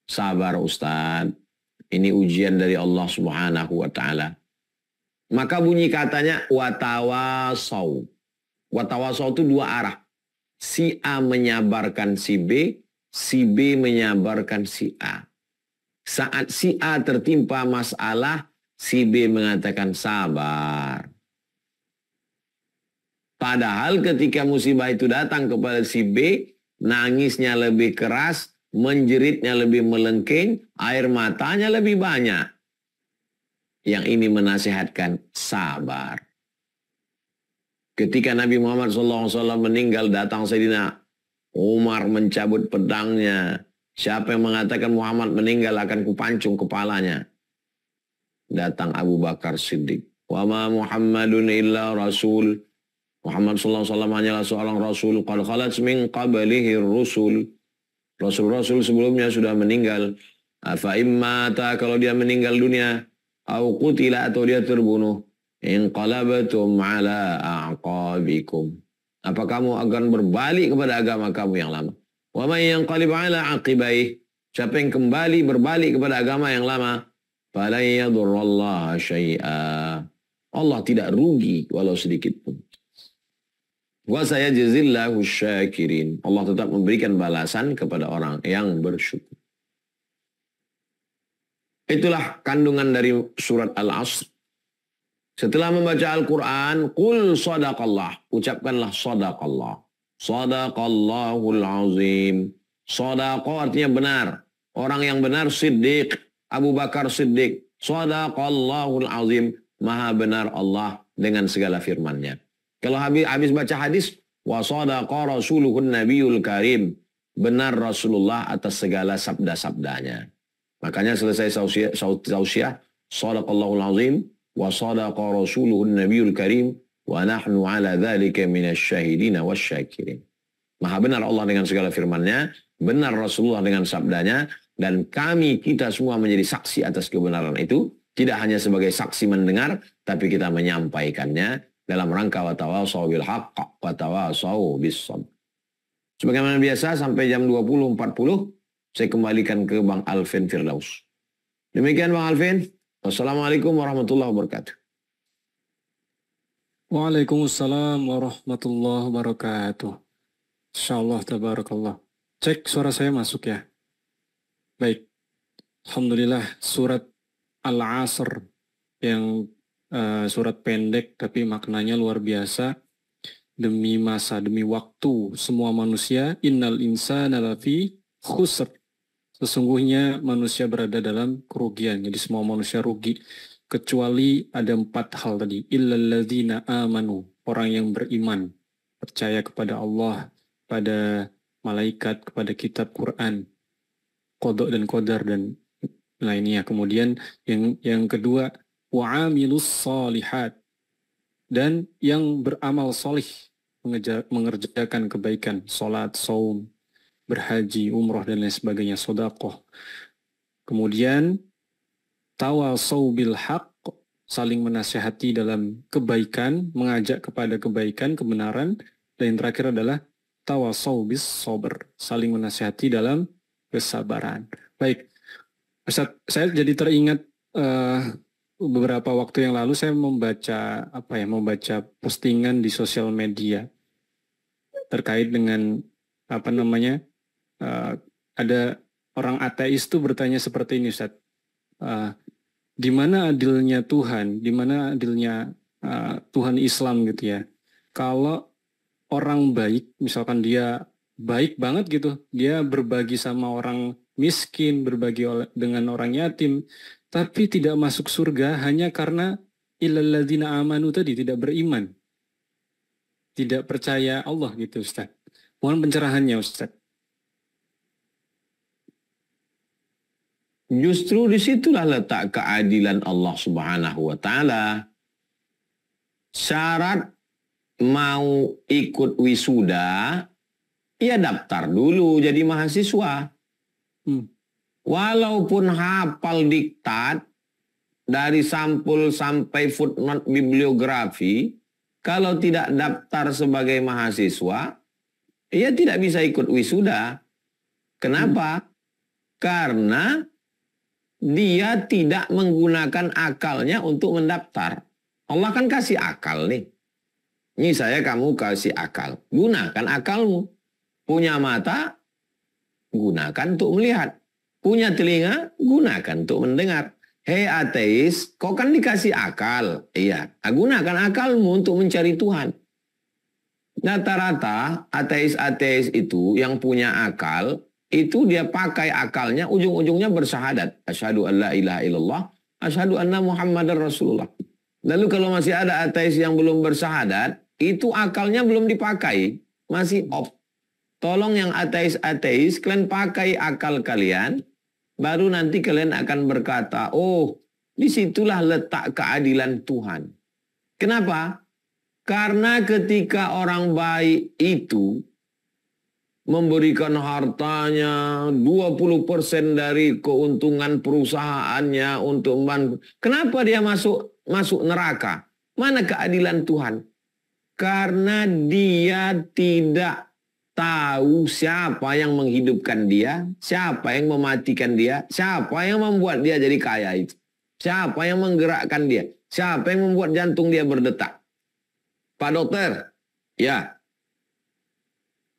Sabar Ustaz. Ini ujian dari Allah Subhanahu wa ta'ala. Maka bunyi katanya watawasau. Watawasau itu dua arah. Si A menyabarkan si B menyabarkan si A. Saat si A tertimpa masalah, si B mengatakan sabar. Padahal ketika musibah itu datang kepada si B, nangisnya lebih keras, menjeritnya lebih melengking, air matanya lebih banyak. Yang ini menasihatkan sabar. Ketika Nabi Muhammad SAW meninggal, datang Sayyidina Umar mencabut pedangnya. Siapa yang mengatakan Muhammad meninggal akan kupancung kepalanya. Datang Abu Bakar Siddiq. Wa ma Muhammadun illa rasul. Muhammad SAW hanyalah seorang rasul. Qad khalat min qablihi rusul. Rasul-rasul sebelumnya sudah meninggal. Afa immata, kalau dia meninggal dunia. Au qutila, atau dia terbunuh. Inqalabatum ala a'qabikum. Apa kamu akan berbalik kepada agama kamu yang lama? Wa may yanqalib ala aqibaih. Siapa yang kembali berbalik kepada agama yang lama, falan yadurrallaha syai'a. Allah tidak rugi walau sedikit pun. Wa sayajzillahu syakirin. Allah tetap memberikan balasan kepada orang yang bersyukur. Itulah kandungan dari surat Al-Asr. Setelah membaca Al-Quran, qul sadaqallah. Ucapkanlah sadaqallah. Sadaqallahul azim. Sadaqah artinya benar. Orang yang benar siddiq. Abu Bakar Siddiq. Sadaqallahul azim. Maha benar Allah dengan segala firman-Nya. Kalau habis baca hadis, wa sadaqa rasuluhun nabiyul karim. Benar Rasulullah atas segala sabda-sabdanya. Makanya selesai tausiah, sadaqallahul azim, wa sadaqa rasuluhun nabiyul karim, wa nahnu ala dzalika minasyahidina wasyakirin. Maha benar Allah dengan segala firman-Nya, benar Rasulullah dengan sabdanya, dan kita semua menjadi saksi atas kebenaran itu, tidak hanya sebagai saksi mendengar, tapi kita menyampaikannya dalam rangka watawasau bil haqq, watawasau bis sabr. Sebagaimana biasa, sampai jam 20.40, saya kembalikan ke Bang Alvin Firdaus. Demikian Bang Alvin. Wassalamualaikum warahmatullahi wabarakatuh. Waalaikumsalam warahmatullahi wabarakatuh. Insyaallah tabarakallah. Cek suara saya masuk ya. Baik. Alhamdulillah, surat Al-Asr yang surat pendek tapi maknanya luar biasa. Demi masa, demi waktu, semua manusia, innal insana lafi khusr. Sesungguhnya manusia berada dalam kerugian. Jadi semua manusia rugi. Kecuali ada 4 hal tadi. Illalladzina amanu. Orang yang beriman. Percaya kepada Allah, pada malaikat, kepada kitab Quran. Qadha dan qadar dan lainnya. Kemudian yang kedua, wa'amilus salihat. dan yang beramal solih, mengerjakan kebaikan, sholat, saum, berhaji, umroh, dan lain sebagainya, sodakoh. Kemudian, tawasau bil haq, saling menasihati dalam kebaikan, mengajak kepada kebaikan, kebenaran. Dan yang terakhir adalah tawasau bis sober, saling menasihati dalam kesabaran. Baik, Ustaz, saya jadi teringat beberapa waktu yang lalu saya membaca postingan di sosial media terkait dengan ada orang ateis itu bertanya seperti ini, Ustaz. Di mana adilnya Tuhan? Di mana adilnya Tuhan Islam gitu ya? Kalau orang baik, misalkan dia baik banget gitu, dia berbagi sama orang miskin, berbagi dengan orang yatim, tapi tidak masuk surga hanya karena illalladzina amanu tadi, tidak beriman, tidak percaya Allah gitu, Ustaz. Mohon pencerahannya, Ustaz. Justru disitulah letak keadilan Allah Subhanahu wa Ta'ala. Syarat mau ikut wisuda, ya daftar dulu jadi mahasiswa. Walaupun hafal diktat dari sampul sampai footnote bibliografi, kalau tidak daftar sebagai mahasiswa, ia tidak bisa ikut wisuda. Kenapa? Karena dia tidak menggunakan akalnya untuk mendaftar. Allah kan kasih akal nih. Ini saya kamu kasih akal. Gunakan akalmu. Punya mata, gunakan untuk melihat. Punya telinga, gunakan untuk mendengar. Hei ateis, kau kan dikasih akal. Iya, gunakan akalmu untuk mencari Tuhan. Rata-rata ateis-ateis itu yang punya akal, itu dia pakai akalnya, ujung-ujungnya bersyahadat. Asyhadu an la ilaha illallah, asyhadu anna Muhammadar Rasulullah. Lalu kalau masih ada ateis yang belum bersyahadat, itu akalnya belum dipakai, masih off. Tolong yang ateis-ateis, kalian pakai akal kalian, baru nanti kalian akan berkata, oh, disitulah letak keadilan Tuhan. Kenapa? Karena ketika orang baik itu memberikan hartanya 20% dari keuntungan perusahaannya untuk membantu. Kenapa dia masuk neraka? Mana keadilan Tuhan? Karena dia tidak tahu siapa yang menghidupkan dia, siapa yang mematikan dia, siapa yang membuat dia jadi kaya itu. Siapa yang menggerakkan dia, siapa yang membuat jantung dia berdetak. Pak dokter, ya.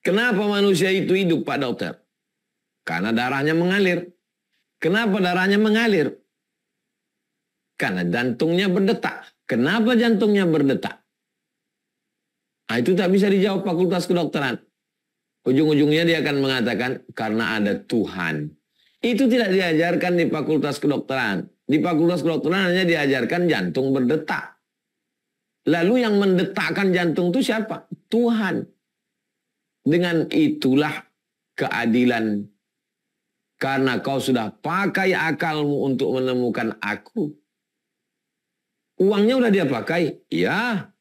Kenapa manusia itu hidup, Pak dokter? Karena darahnya mengalir. Kenapa darahnya mengalir? Karena jantungnya berdetak. Kenapa jantungnya berdetak? Nah, itu tak bisa dijawab fakultas kedokteran. Ujung-ujungnya dia akan mengatakan, karena ada Tuhan. Itu tidak diajarkan di fakultas kedokteran. Di fakultas kedokteran hanya diajarkan jantung berdetak. Lalu yang mendetakkan jantung itu siapa? Tuhan. Dengan itulah keadilan. Karena kau sudah pakai akalmu untuk menemukan aku. Uangnya udah dia pakai? Iya.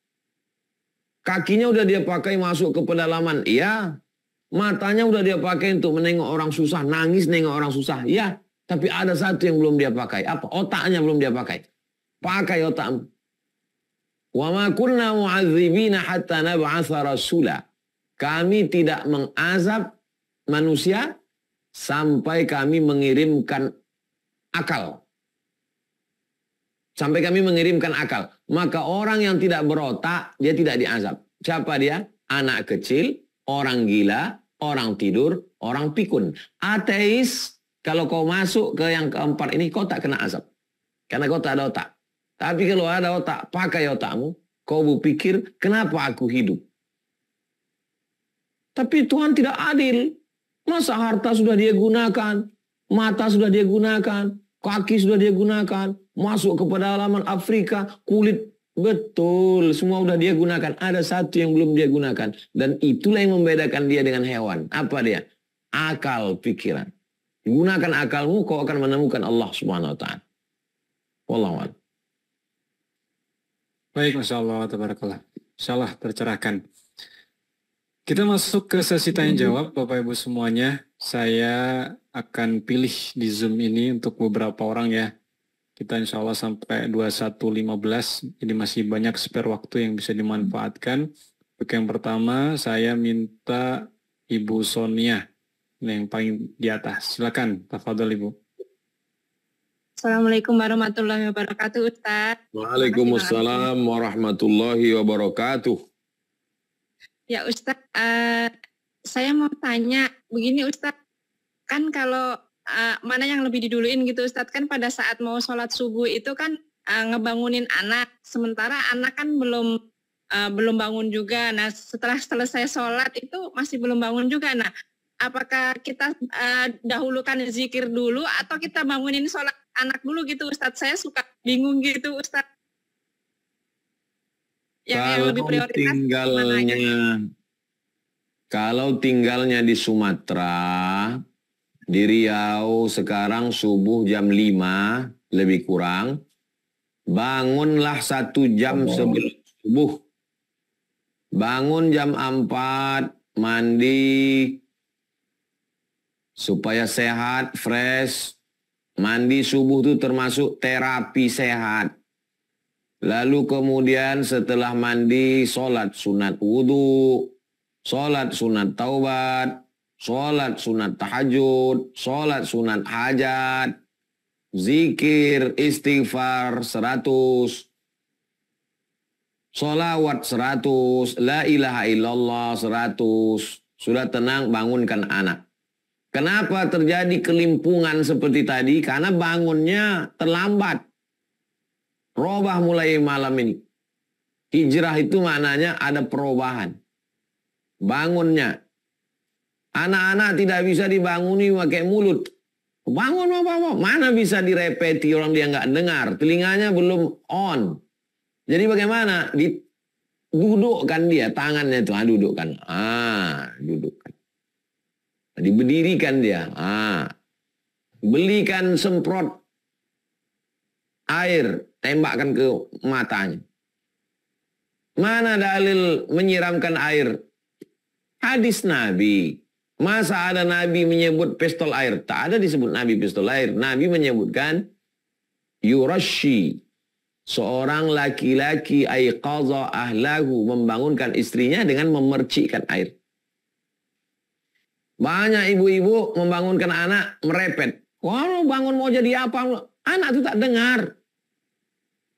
Kakinya udah dia pakai masuk ke pedalaman? Iya. Matanya udah dia pakai untuk menengok orang susah. Nangis nengok orang susah? Iya. Tapi ada satu yang belum dia pakai. Apa? Otaknya belum dia pakai. Pakai otakmu. Wa ma kunna mu'adzibina hatta nab'atha rasula. Kami tidak mengazab manusia sampai kami mengirimkan akal. Sampai kami mengirimkan akal. Maka orang yang tidak berotak, dia tidak diazab. Siapa dia? Anak kecil, orang gila, orang tidur, orang pikun. Ateis, kalau kau masuk ke yang keempat ini, kau tak kena azab. Karena kau tak ada otak. Tapi kalau ada otak, pakai otakmu. Kau berpikir, kenapa aku hidup? Tapi Tuhan tidak adil. Masa harta sudah dia gunakan, mata sudah dia gunakan, kaki sudah dia gunakan, masuk ke pedalaman Afrika, kulit, betul, semua sudah dia gunakan. Ada satu yang belum dia gunakan. Dan itulah yang membedakan dia dengan hewan. Apa dia? Akal pikiran. Gunakan akalmu, kau akan menemukan Allah Subhanahu wa ta'ala. Wallahu a'lam. Baik, Masya Allah, tabarakallah. Insya Allah tercerahkan. Kita masuk ke sesi tanya jawab, Bapak Ibu semuanya. Saya akan pilih di Zoom ini untuk beberapa orang ya. Kita insya Allah sampai 21.15, jadi masih banyak spare waktu yang bisa dimanfaatkan. Untuk yang pertama, saya minta Ibu Sonia, yang paling di atas. Silakan, tafadhol Ibu. Assalamualaikum warahmatullahi wabarakatuh, Ustaz. Waalaikumsalam warahmatullahi wabarakatuh. Ya Ustaz, saya mau tanya begini Ustaz, kan kalau mana yang lebih diduluin gitu Ustaz, kan pada saat mau sholat subuh itu kan ngebangunin anak, sementara anak kan belum bangun juga. Nah setelah selesai sholat itu masih belum bangun juga. Nah apakah kita dahulukan zikir dulu atau kita bangunin sholat anak dulu gitu Ustaz? Saya suka bingung gitu Ustaz. Yang lebih prioritas kalau tinggalnya di Sumatera, di Riau sekarang subuh jam 5 lebih kurang, bangunlah 1 jam sebelum subuh. Bangun jam 4, mandi supaya sehat, fresh. Mandi subuh itu termasuk terapi sehat. Lalu kemudian setelah mandi, sholat sunat wudhu, sholat sunat taubat, sholat sunat tahajud, sholat sunat hajat, zikir, istighfar 100, sholawat 100, la ilaha illallah 100. Sudah tenang, bangunkan anak. Kenapa terjadi kelimpungan seperti tadi? Karena bangunnya terlambat. Robah mulai malam ini. Hijrah itu maknanya ada perubahan. Bangunnya. Anak-anak tidak bisa dibanguni pakai mulut. Bangun apa? Mana bisa direpeti, orang dia nggak dengar. Telinganya belum on. Jadi bagaimana? Dudukkan dia, tangannya itu. Dudukkan. Dudukkan. Diberdirikan dia. Belikan semprot air, tembakkan ke matanya. Mana dalil menyiramkan air? Hadis Nabi. Masa ada Nabi menyebut pistol air? Tak ada disebut Nabi pistol air. Nabi menyebutkan yurashi. Seorang laki-laki aiqadha ahlahu, membangunkan istrinya dengan memercikkan air. Banyak ibu-ibu membangunkan anak merepet. Wah, bangun mau jadi apa? Anak itu tak dengar.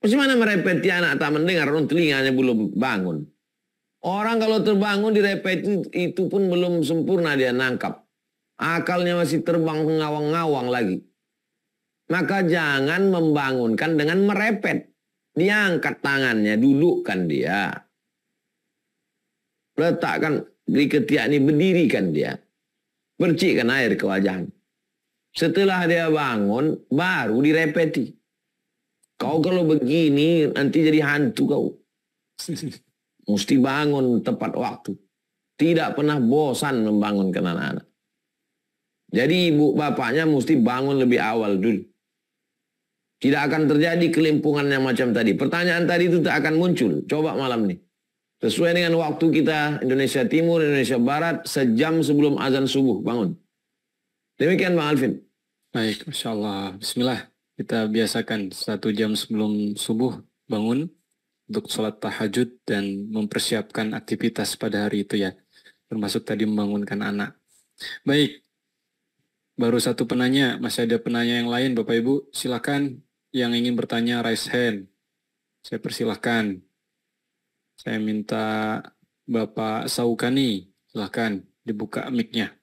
Bagaimana merepeti anak tak mendengar? Orang telinganya belum bangun. Orang kalau terbangun direpeti itu pun belum sempurna dia nangkap. Akalnya masih terbang ngawang-ngawang lagi. Maka jangan membangunkan dengan merepet. Diangkat tangannya, dudukkan dia. Letakkan di ketiak ini, berdirikan dia. Percikkan air ke wajahnya. Setelah dia bangun, baru direpeti. Kau kalau begini, nanti jadi hantu kau. Mesti bangun tepat waktu. Tidak pernah bosan membangunkan anak-anak. Jadi ibu bapaknya mesti bangun lebih awal dulu. Tidak akan terjadi kelimpungan yang macam tadi. Pertanyaan tadi itu tak akan muncul. Coba malam ini. Sesuai dengan waktu kita, Indonesia Timur, Indonesia Barat, sejam sebelum azan subuh, bangun. Demikian Bang Alvin. Baik, Masya Allah. Bismillah. Kita biasakan 1 jam sebelum subuh bangun untuk sholat tahajud dan mempersiapkan aktivitas pada hari itu ya. Termasuk tadi membangunkan anak. Baik. Baru 1 penanya. Masih ada penanya yang lain Bapak Ibu. Silakan yang ingin bertanya raise hand. Saya persilahkan. Saya minta Bapak Saukani, silahkan dibuka mic-nya.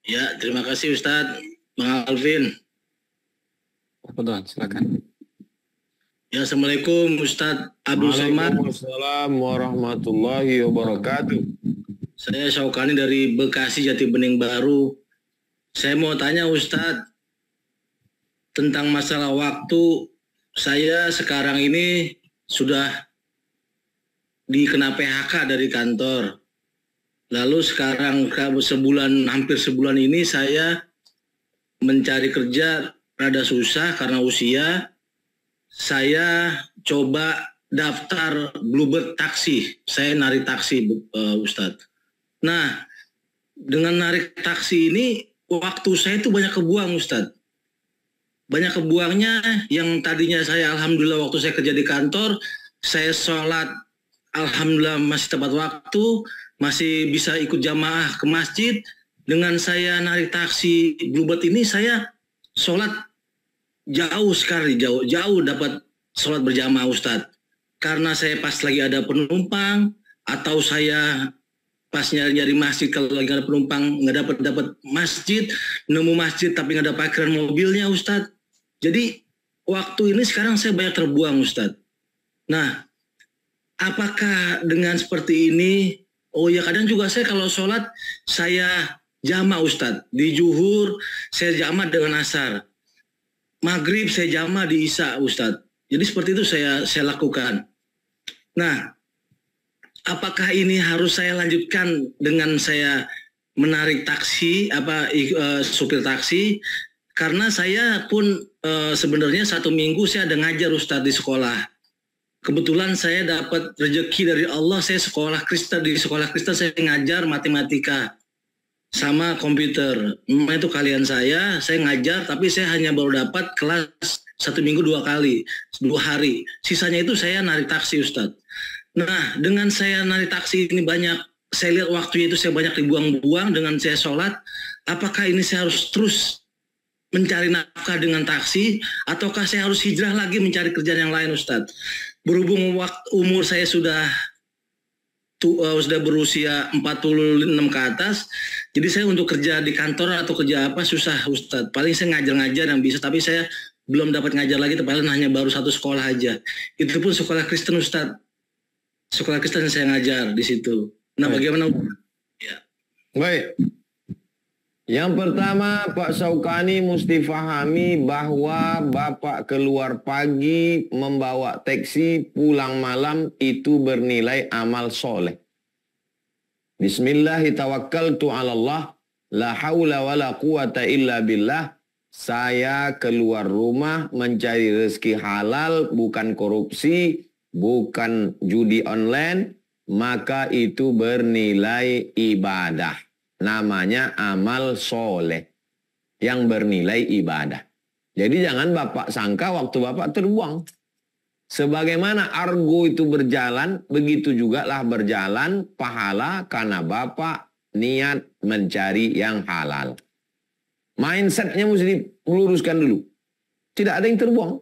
Ya, terima kasih Ustadz, Bang Alvin. Pardon, silakan. Ya, Assalamualaikum Ustadz Abdul Somad. Waalaikumsalam warahmatullahi wabarakatuh. Saya Saukani dari Bekasi Jati Bening Baru. Saya mau tanya Ustadz tentang masalah waktu. Saya sekarang ini sudah dikena PHK dari kantor. Lalu sekarang hampir sebulan ini saya mencari kerja rada susah karena usia. saya coba daftar Bluebird taksi. Saya narik taksi, Ustadz. Nah, dengan narik taksi ini, waktu saya itu banyak kebuang, Ustadz. Banyak kebuangnya yang tadinya saya alhamdulillah waktu saya kerja di kantor, saya sholat alhamdulillah masih tepat waktu, masih bisa ikut jamaah ke masjid. Dengan saya narik taksi Bluebird ini saya sholat jauh sekali, jauh dapat sholat berjamaah Ustadz. Karena saya pas lagi ada penumpang atau saya pas nyari masjid, kalau lagi ada penumpang nggak dapat masjid, nemu masjid tapi nggak ada parkiran mobilnya Ustadz. Jadi waktu ini sekarang saya banyak terbuang Ustadz. Nah, apakah dengan seperti ini, oh ya kadang juga saya kalau sholat saya jama Ustadz. Di zuhur saya jama dengan asar. Maghrib saya jama di isya Ustadz. Jadi seperti itu saya lakukan. Nah, apakah ini harus saya lanjutkan dengan saya menarik taksi, supir taksi? Karena saya pun sebenarnya 1 minggu saya ada ngajar Ustadz di sekolah. Kebetulan saya dapat rezeki dari Allah, saya sekolah Kristen, di sekolah Kristen saya ngajar matematika sama komputer. Memang itu kalian saya ngajar, tapi saya hanya baru dapat kelas 1 minggu 2 kali, 2 hari. Sisanya itu saya narik taksi Ustadz. Nah, dengan saya narik taksi ini banyak, saya lihat waktunya itu saya banyak dibuang-buang dengan saya sholat. Apakah ini saya harus terus mencari nafkah dengan taksi, ataukah saya harus hijrah lagi mencari kerjaan yang lain Ustadz? Berhubung umur saya sudah berusia 46 ke atas, jadi saya untuk kerja di kantor atau kerja apa susah Ustadz. Paling saya ngajar-ngajar yang bisa, tapi saya belum dapat ngajar lagi, paling hanya baru 1 sekolah aja. Itu pun sekolah Kristen Ustadz. Sekolah Kristen yang saya ngajar di situ. Nah, bagaimana? Ya. Baik. Yang pertama, Pak Saukani mesti pahami bahwa Bapak keluar pagi membawa taksi pulang malam itu bernilai amal soleh. Bismillahirrahmanirrahim. La haula wa la quwata illa billah. Saya keluar rumah mencari rezeki halal, bukan korupsi, bukan judi online, maka itu bernilai ibadah. Namanya amal soleh yang bernilai ibadah. Jadi jangan Bapak sangka waktu Bapak terbuang. Sebagaimana argo itu berjalan, begitu juga lah berjalan pahala karena Bapak niat mencari yang halal. Mindsetnya mesti meluruskan dulu. Tidak ada yang terbuang.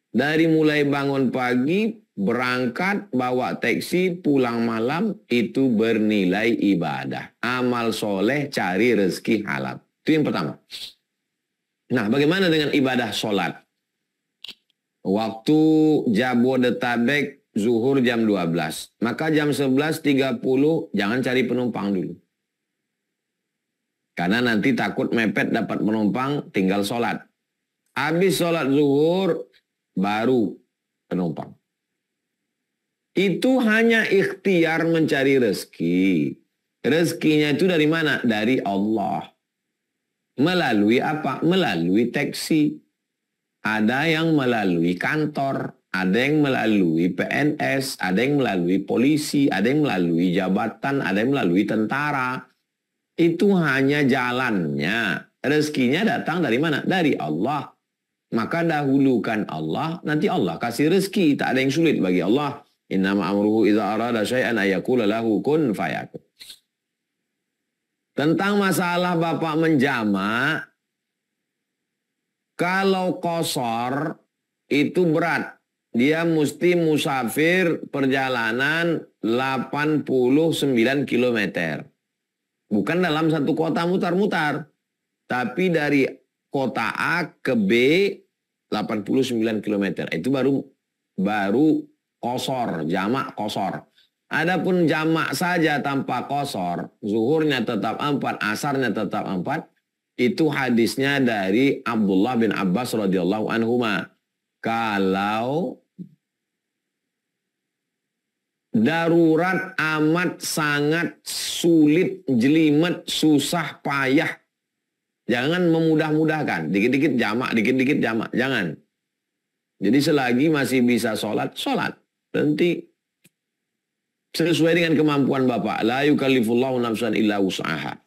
Dari mulai bangun pagi, berangkat, bawa taksi, pulang malam, itu bernilai ibadah. Amal soleh, cari rezeki halal. Itu yang pertama. Nah, bagaimana dengan ibadah sholat? Waktu Jabodetabek, zuhur jam 12. Maka jam 11.30, jangan cari penumpang dulu. Karena nanti takut mepet dapat penumpang, tinggal sholat. Habis sholat zuhur, baru penumpang. Itu hanya ikhtiar mencari rezeki. Rezekinya itu dari mana? Dari Allah. Melalui apa? Melalui taksi. Ada yang melalui kantor, ada yang melalui PNS, ada yang melalui polisi, ada yang melalui jabatan, ada yang melalui tentara. Itu hanya jalannya. Rezekinya datang dari mana? Dari Allah. Maka dahulukan Allah, nanti Allah kasih rezeki. Tak ada yang sulit bagi Allah. Innama amruhu idza arada syai'an ayaqula lahu kun fayakun. Tentang masalah Bapak menjama, kalau qashar itu berat. Dia mesti musafir perjalanan 89 km. Bukan dalam satu kota mutar-mutar. Tapi dari kota A ke B 89 km. Itu baru qashar, jamak qashar. Adapun jamak saja tanpa qashar, zuhurnya tetap 4, asarnya tetap 4, itu hadisnya dari Abdullah bin Abbas radhiyallahu anhuma. Kalau darurat amat sangat sulit, jelimet, susah, payah, jangan memudah-mudahkan. Dikit-dikit jamak, dikit-dikit jamak. Jangan. Jadi selagi masih bisa sholat, sholat. Berhenti sesuai dengan kemampuan Bapak. La yukallifullahu nafsan illa wus'aha.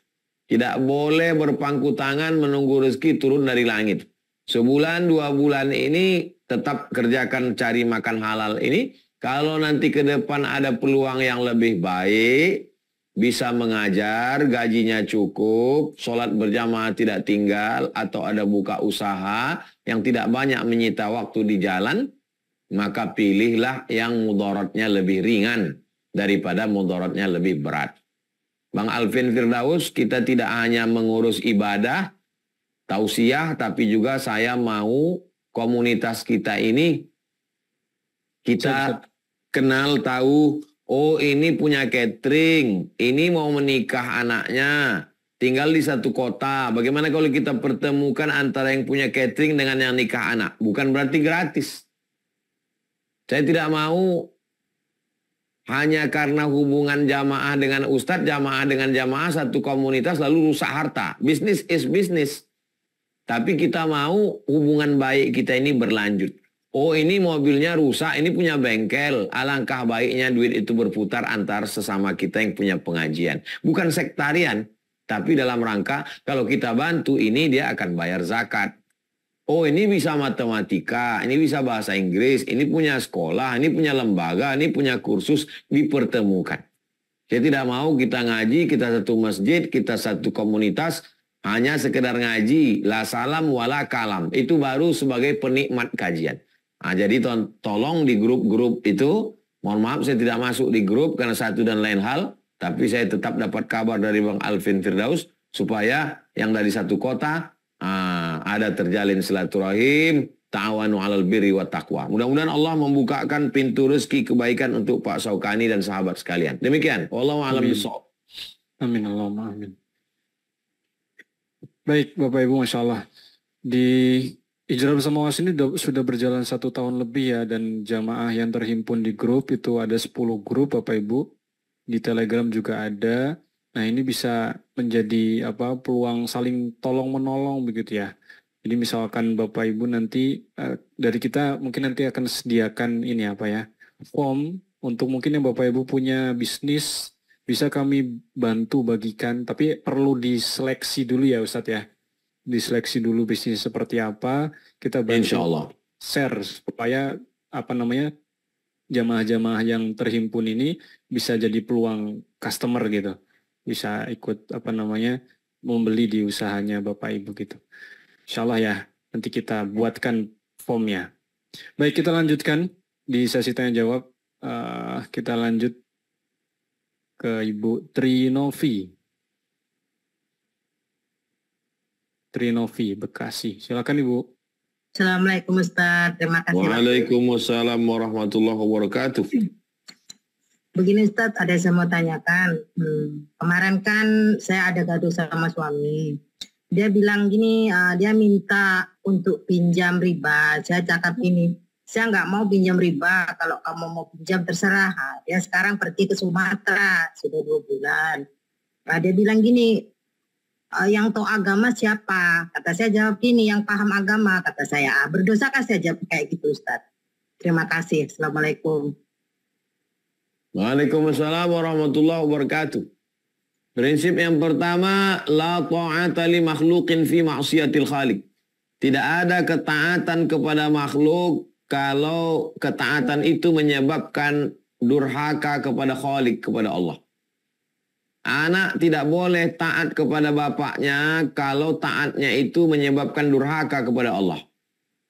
Tidak boleh berpangku tangan menunggu rezeki turun dari langit. Sebulan, 2 bulan ini tetap kerjakan cari makan halal ini. Kalau nanti ke depan ada peluang yang lebih baik, bisa mengajar, gajinya cukup, sholat berjamaah tidak tinggal, atau ada buka usaha yang tidak banyak menyita waktu di jalan, maka pilihlah yang mudaratnya lebih ringan daripada mudaratnya lebih berat. Bang Alvin Firdaus, kita tidak hanya mengurus ibadah, tausiah, tapi juga saya mau komunitas kita ini kita kenal, tahu, oh ini punya catering, ini mau menikah anaknya, tinggal di satu kota. Bagaimana kalau kita pertemukan antara yang punya catering dengan yang nikah anak? Bukan berarti gratis. Saya tidak mau hanya karena hubungan jamaah dengan ustadz, jamaah dengan jamaah satu komunitas lalu rusak harta. Business is business. Tapi kita mau hubungan baik kita ini berlanjut. Oh ini mobilnya rusak, ini punya bengkel. Alangkah baiknya duit itu berputar antar sesama kita yang punya pengajian. Bukan sektarian, tapi dalam rangka kalau kita bantu ini dia akan bayar zakat. Oh ini bisa matematika, ini bisa bahasa Inggris, ini punya sekolah, ini punya lembaga, ini punya kursus, dipertemukan. Saya tidak mau kita ngaji, kita satu masjid, kita satu komunitas, hanya sekedar ngaji, la salam wala kalam. Itu baru sebagai penikmat kajian. Nah, jadi tolong di grup-grup itu, mohon maaf saya tidak masuk di grup karena satu dan lain hal, tapi saya tetap dapat kabar dari Bang Alvin Firdaus, supaya yang dari satu kota, ada terjalin silaturahim, ta'awanu 'alal birri wa taqwa. Mudah-mudahan Allah membukakan pintu rezeki kebaikan untuk Pak Saukani dan sahabat sekalian. Demikian. Wallahu a'lam bishawab. Amin Allahumma amin. Baik Bapak Ibu, Masya Allah. Di Ijra Bersama Was ini sudah berjalan 1 tahun lebih ya, dan jamaah yang terhimpun di grup itu ada 10 grup Bapak Ibu. Di Telegram juga ada. Nah ini bisa menjadi peluang saling tolong menolong begitu ya. Jadi misalkan Bapak Ibu nanti dari kita mungkin nanti akan sediakan ini form untuk mungkin yang Bapak Ibu punya bisnis, bisa kami bantu bagikan, tapi perlu diseleksi dulu ya Ustadz ya. Diseleksi dulu bisnis seperti apa, kita bantu Insya Allah share supaya jamaah-jamaah yang terhimpun ini bisa jadi peluang customer gitu. Bisa ikut membeli di usahanya Bapak Ibu gitu. Insya Allah ya, nanti kita buatkan formnya. Baik, kita lanjutkan di sesi tanya jawab. Kita lanjut ke Ibu Trinovi. Trinovi, Bekasi. Silakan Ibu. Assalamualaikum Ustaz, terima kasih. Waalaikumsalam warahmatullahi wabarakatuh. Begini Ustaz, ada yang saya mau tanyakan. Kemarin kan saya ada gaduh sama suami. Dia bilang gini, dia minta untuk pinjam riba. Saya cakap gini, saya nggak mau pinjam riba. Kalau kamu mau pinjam terserah. Dia sekarang pergi ke Sumatera, sudah 2 bulan. Nah, dia bilang gini, yang tahu agama siapa? Kata saya jawab gini, yang paham agama. Kata saya, berdosakah saya jawab kayak gitu Ustaz? Terima kasih. Assalamualaikum. Waalaikumsalam warahmatullahi wabarakatuh. Prinsip yang pertama, la ta'ata li makhluqin fi ma'siyatil khaliq. Tidak ada ketaatan kepada makhluk kalau ketaatan itu menyebabkan durhaka kepada Khaliq, kepada Allah. Anak tidak boleh taat kepada bapaknya kalau taatnya itu menyebabkan durhaka kepada Allah.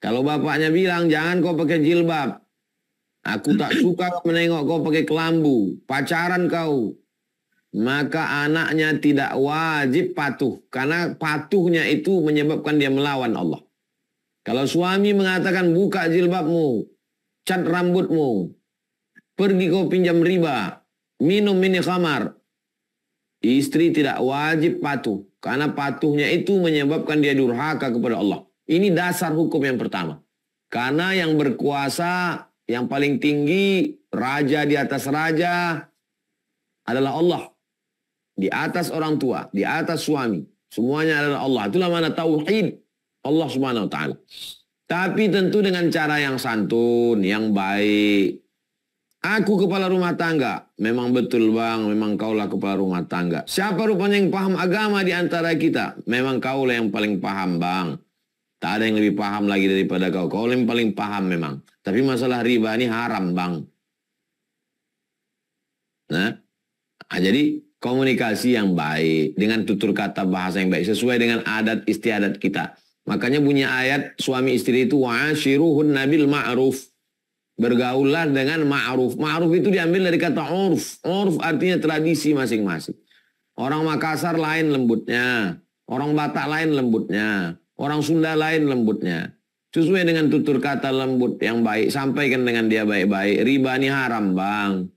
Kalau bapaknya bilang, jangan kau pakai jilbab, aku tak suka menengok kau pakai kelambu, pacaran kau, maka anaknya tidak wajib patuh. Karena patuhnya itu menyebabkan dia melawan Allah. Kalau suami mengatakan buka jilbabmu, cat rambutmu, pergi kau pinjam riba, minum ini khamar, istri tidak wajib patuh. Karena patuhnya itu menyebabkan dia durhaka kepada Allah. Ini dasar hukum yang pertama. Karena yang berkuasa, yang paling tinggi, raja di atas raja adalah Allah. Di atas orang tua, di atas suami. Semuanya adalah Allah. Itulah mana tauhid Allah Subhanahu wa ta'ala. Tapi tentu dengan cara yang santun, yang baik. Aku kepala rumah tangga. Memang betul bang, memang kaulah kepala rumah tangga. Siapa rupanya yang paham agama di antara kita? Memang kaulah yang paling paham bang. Tak ada yang lebih paham lagi daripada kau. Kau yang paling paham memang. Tapi masalah riba ini haram bang. Nah, jadi komunikasi yang baik. Dengan tutur kata bahasa yang baik. Sesuai dengan adat istiadat kita. Makanya bunyi ayat suami istri itu wa'ashiruhunna bil ma'ruf. Bergaullah dengan ma'ruf. Ma'ruf itu diambil dari kata urf. Urf artinya tradisi masing-masing. Orang Makassar lain lembutnya. Orang Batak lain lembutnya. Orang Sunda lain lembutnya. Sesuai dengan tutur kata lembut yang baik. Sampaikan dengan dia baik-baik. Riba ini haram bang.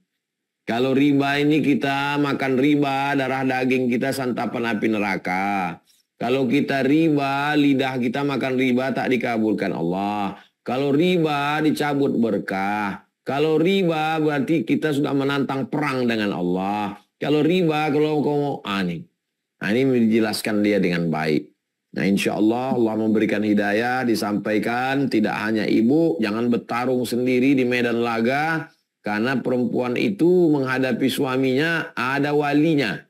Kalau riba ini kita makan riba, darah daging kita santapan api neraka. Kalau kita riba, lidah kita makan riba tak dikabulkan Allah. Kalau riba dicabut berkah. Kalau riba berarti kita sudah menantang perang dengan Allah. Kalau riba, kalau kau ini dijelaskan dia dengan baik. Nah insya Allah Allah memberikan hidayah, disampaikan tidak hanya ibu, jangan bertarung sendiri di medan laga. Karena perempuan itu menghadapi suaminya ada walinya.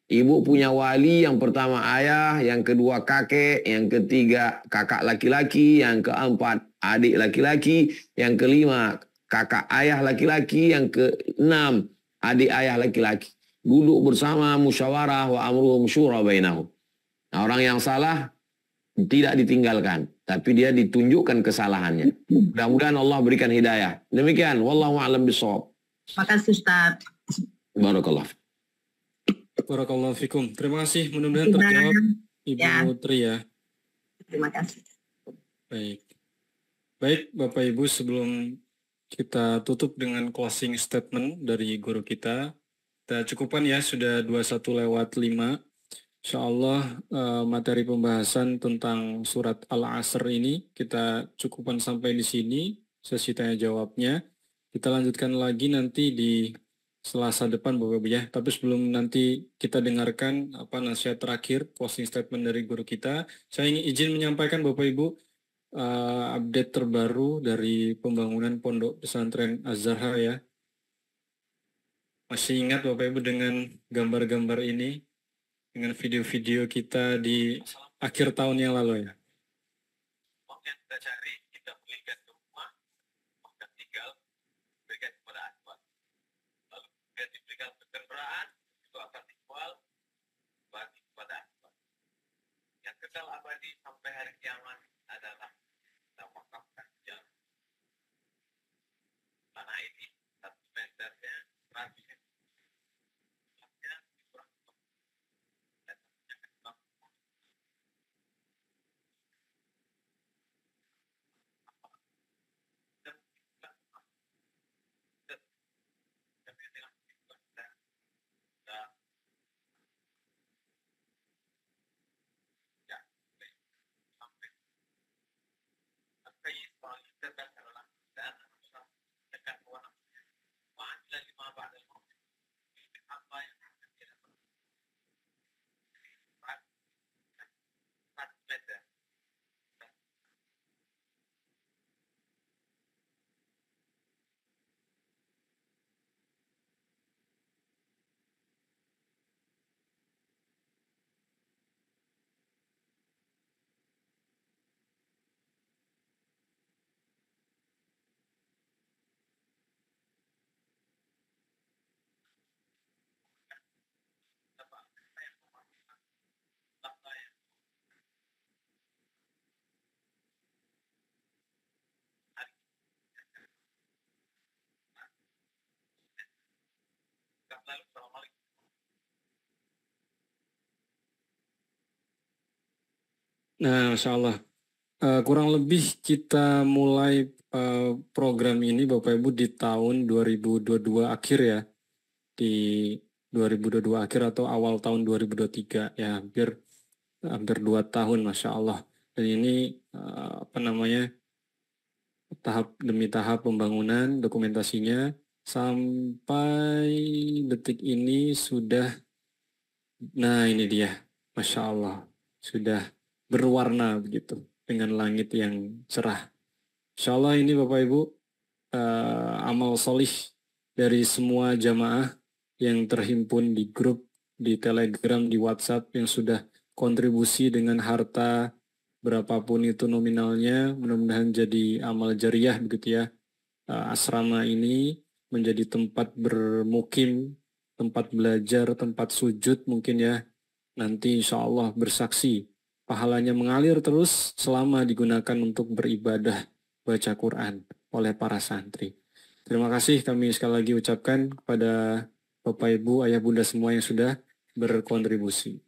Ibu punya wali, yang pertama ayah, yang kedua kakek, yang ketiga kakak laki-laki, yang keempat adik laki-laki, yang kelima kakak ayah laki-laki, yang keenam adik ayah laki-laki. Duduk bersama musyawarah wa amruhum syura bainahum. Nah, orang yang salah tidak ditinggalkan, tapi dia ditunjukkan kesalahannya. Mudah-mudahan Allah berikan hidayah. Demikian, wallahu a'lam bishawab. Makasih Ustaz. Barakallah. Barakallahu fikum. Terima kasih. Mudah-mudahan terjawab Ibu Ya. Tri ya. Terima kasih. Baik. Baik Bapak Ibu, sebelum kita tutup dengan closing statement dari guru kita cukupan ya, sudah 21:05. Insya Allah materi pembahasan tentang surat Al-Asr ini kita cukupkan sampai di sini, sesi tanya jawabnya. Kita lanjutkan lagi nanti di Selasa depan Bapak Ibu ya. Tapi sebelum nanti kita dengarkan nasihat terakhir, closing statement dari guru kita, saya ingin izin menyampaikan Bapak Ibu update terbaru dari pembangunan Pondok Pesantren Az-Zahra ya. Masih ingat Bapak Ibu dengan gambar-gambar ini, dengan video-video kita di akhir tahun yang lalu ya. Uang yang kita cari, kita belikan ke rumah, maka tinggal berikan kepada akhwat. Lalu kemudian diberikan kendaraan, itu akan dijual bagi kepada akhwat. Yang kekal abadi sampai hari kiamat adalah kita wakafkan jalan. Tanah ini 1 meternya 100 Nah, Masya Allah. Kurang lebih kita mulai program ini Bapak Ibu di tahun 2022 akhir ya. Di 2022 akhir atau awal tahun 2023 ya, hampir 2 tahun Masya Allah. Dan ini tahap demi tahap pembangunan dokumentasinya sampai detik ini sudah, nah ini dia Masya Allah, sudah berwarna begitu dengan langit yang cerah Insya Allah ini Bapak Ibu amal solih dari semua jamaah yang terhimpun di grup, di Telegram, di WhatsApp yang sudah kontribusi dengan harta berapapun itu nominalnya, mudah-mudahan jadi amal jariah begitu ya. Asrama ini menjadi tempat bermukim, tempat belajar, tempat sujud mungkin ya. Nanti insya Allah bersaksi, pahalanya mengalir terus selama digunakan untuk beribadah baca Quran oleh para santri. Terima kasih kami sekali lagi ucapkan kepada Bapak Ibu, Ayah Bunda semua yang sudah berkontribusi.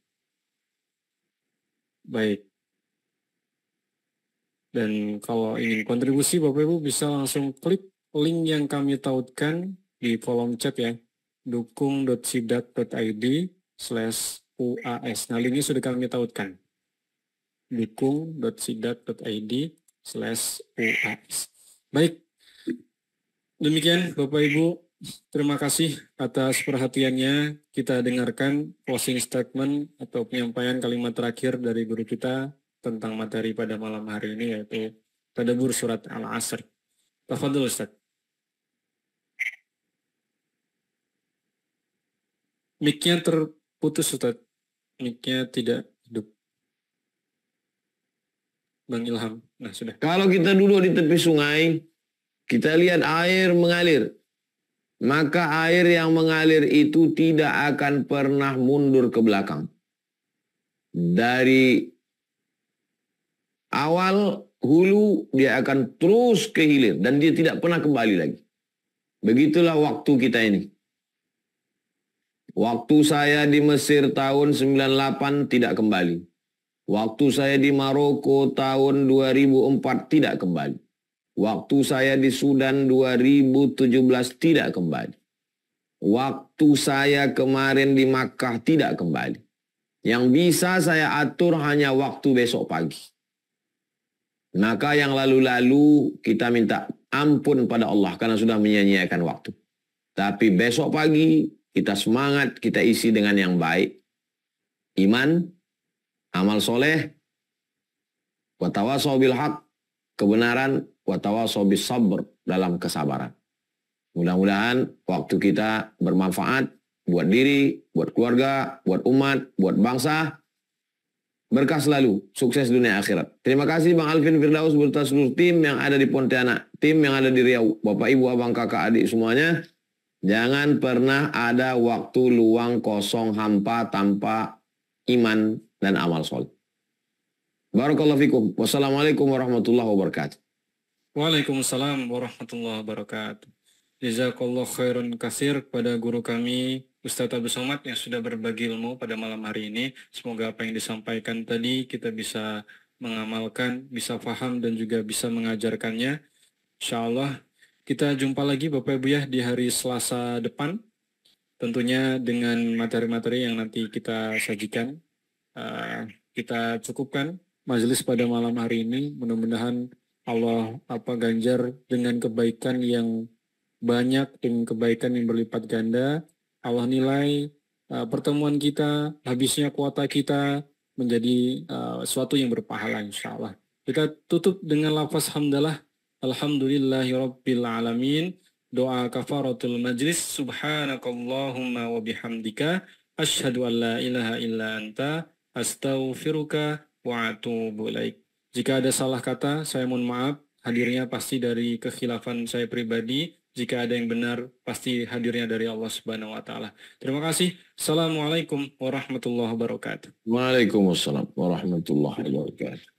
Baik. Dan kalau ingin kontribusi Bapak Ibu bisa langsung klik link yang kami tautkan di kolom chat ya, dukung.sidat.id/UAS. Nah, linknya sudah kami tautkan. dukung.sidat.id/UAS. Baik, demikian Bapak Ibu, terima kasih atas perhatiannya. Kita dengarkan closing statement atau penyampaian kalimat terakhir dari guru kita tentang materi pada malam hari ini, yaitu Tadabbur Surat Al-Asr. Tafadhol Ustaz. Mic-nya terputus Ustaz. Mic-nya tidak hidup. Bang Ilham. Nah, sudah. Kalau kita duduk di tepi sungai, kita lihat air mengalir. Maka air yang mengalir itu tidak akan pernah mundur ke belakang. Dari awal hulu dia akan terus ke hilir dan dia tidak pernah kembali lagi. Begitulah waktu kita ini. Waktu saya di Mesir tahun 98 tidak kembali. Waktu saya di Maroko tahun 2004 tidak kembali. Waktu saya di Sudan 2017 tidak kembali. Waktu saya kemarin di Makkah tidak kembali. Yang bisa saya atur hanya waktu besok pagi. Maka yang lalu-lalu kita minta ampun pada Allah karena sudah menyia-nyiakan waktu. Tapi besok pagi kita semangat, kita isi dengan yang baik. Iman, amal soleh, watawasau bil haq, kebenaran, watawasau bis sabr, dalam kesabaran. Mudah-mudahan waktu kita bermanfaat buat diri, buat keluarga, buat umat, buat bangsa. Berkah selalu, sukses dunia akhirat. Terima kasih Bang Alvin Firdaus beserta seluruh tim yang ada di Pontianak, tim yang ada di Riau, Bapak Ibu, Abang, Kakak, Adik semuanya. Jangan pernah ada waktu luang kosong hampa tanpa iman dan amal soleh. Barakallahu fikum. Wassalamualaikum warahmatullahi wabarakatuh. Waalaikumsalam warahmatullahi wabarakatuh. Jazakallah khairan katsir kepada guru kami Ustadz Abdul Somad yang sudah berbagi ilmu pada malam hari ini. Semoga apa yang disampaikan tadi kita bisa mengamalkan, bisa paham dan juga bisa mengajarkannya. Insyaallah kita jumpa lagi Bapak Ibu ya di hari Selasa depan. Tentunya dengan materi-materi yang nanti kita sajikan. Kita cukupkan majelis pada malam hari ini. Mudah-mudahan Allah ganjar dengan kebaikan yang banyak, dengan kebaikan yang berlipat ganda. Allah nilai pertemuan kita, habisnya kuota kita menjadi suatu yang berpahala insya Allah. Kita tutup dengan lafaz hamdalah. Alhamdulillahirabbil alamin. Doa kafaratul majlis. Subhanakallahumma wa bihamdika asyhadu an la ilaha illa anta astaghfiruka wa atubu ilaik. Jika ada salah kata, saya mohon maaf. Hadirnya pasti dari kekhilafan saya pribadi. Jika ada yang benar, pasti hadirnya dari Allah Subhanahu wa Ta'ala. Terima kasih. Assalamualaikum warahmatullahi wabarakatuh. Waalaikumsalam warahmatullahi wabarakatuh.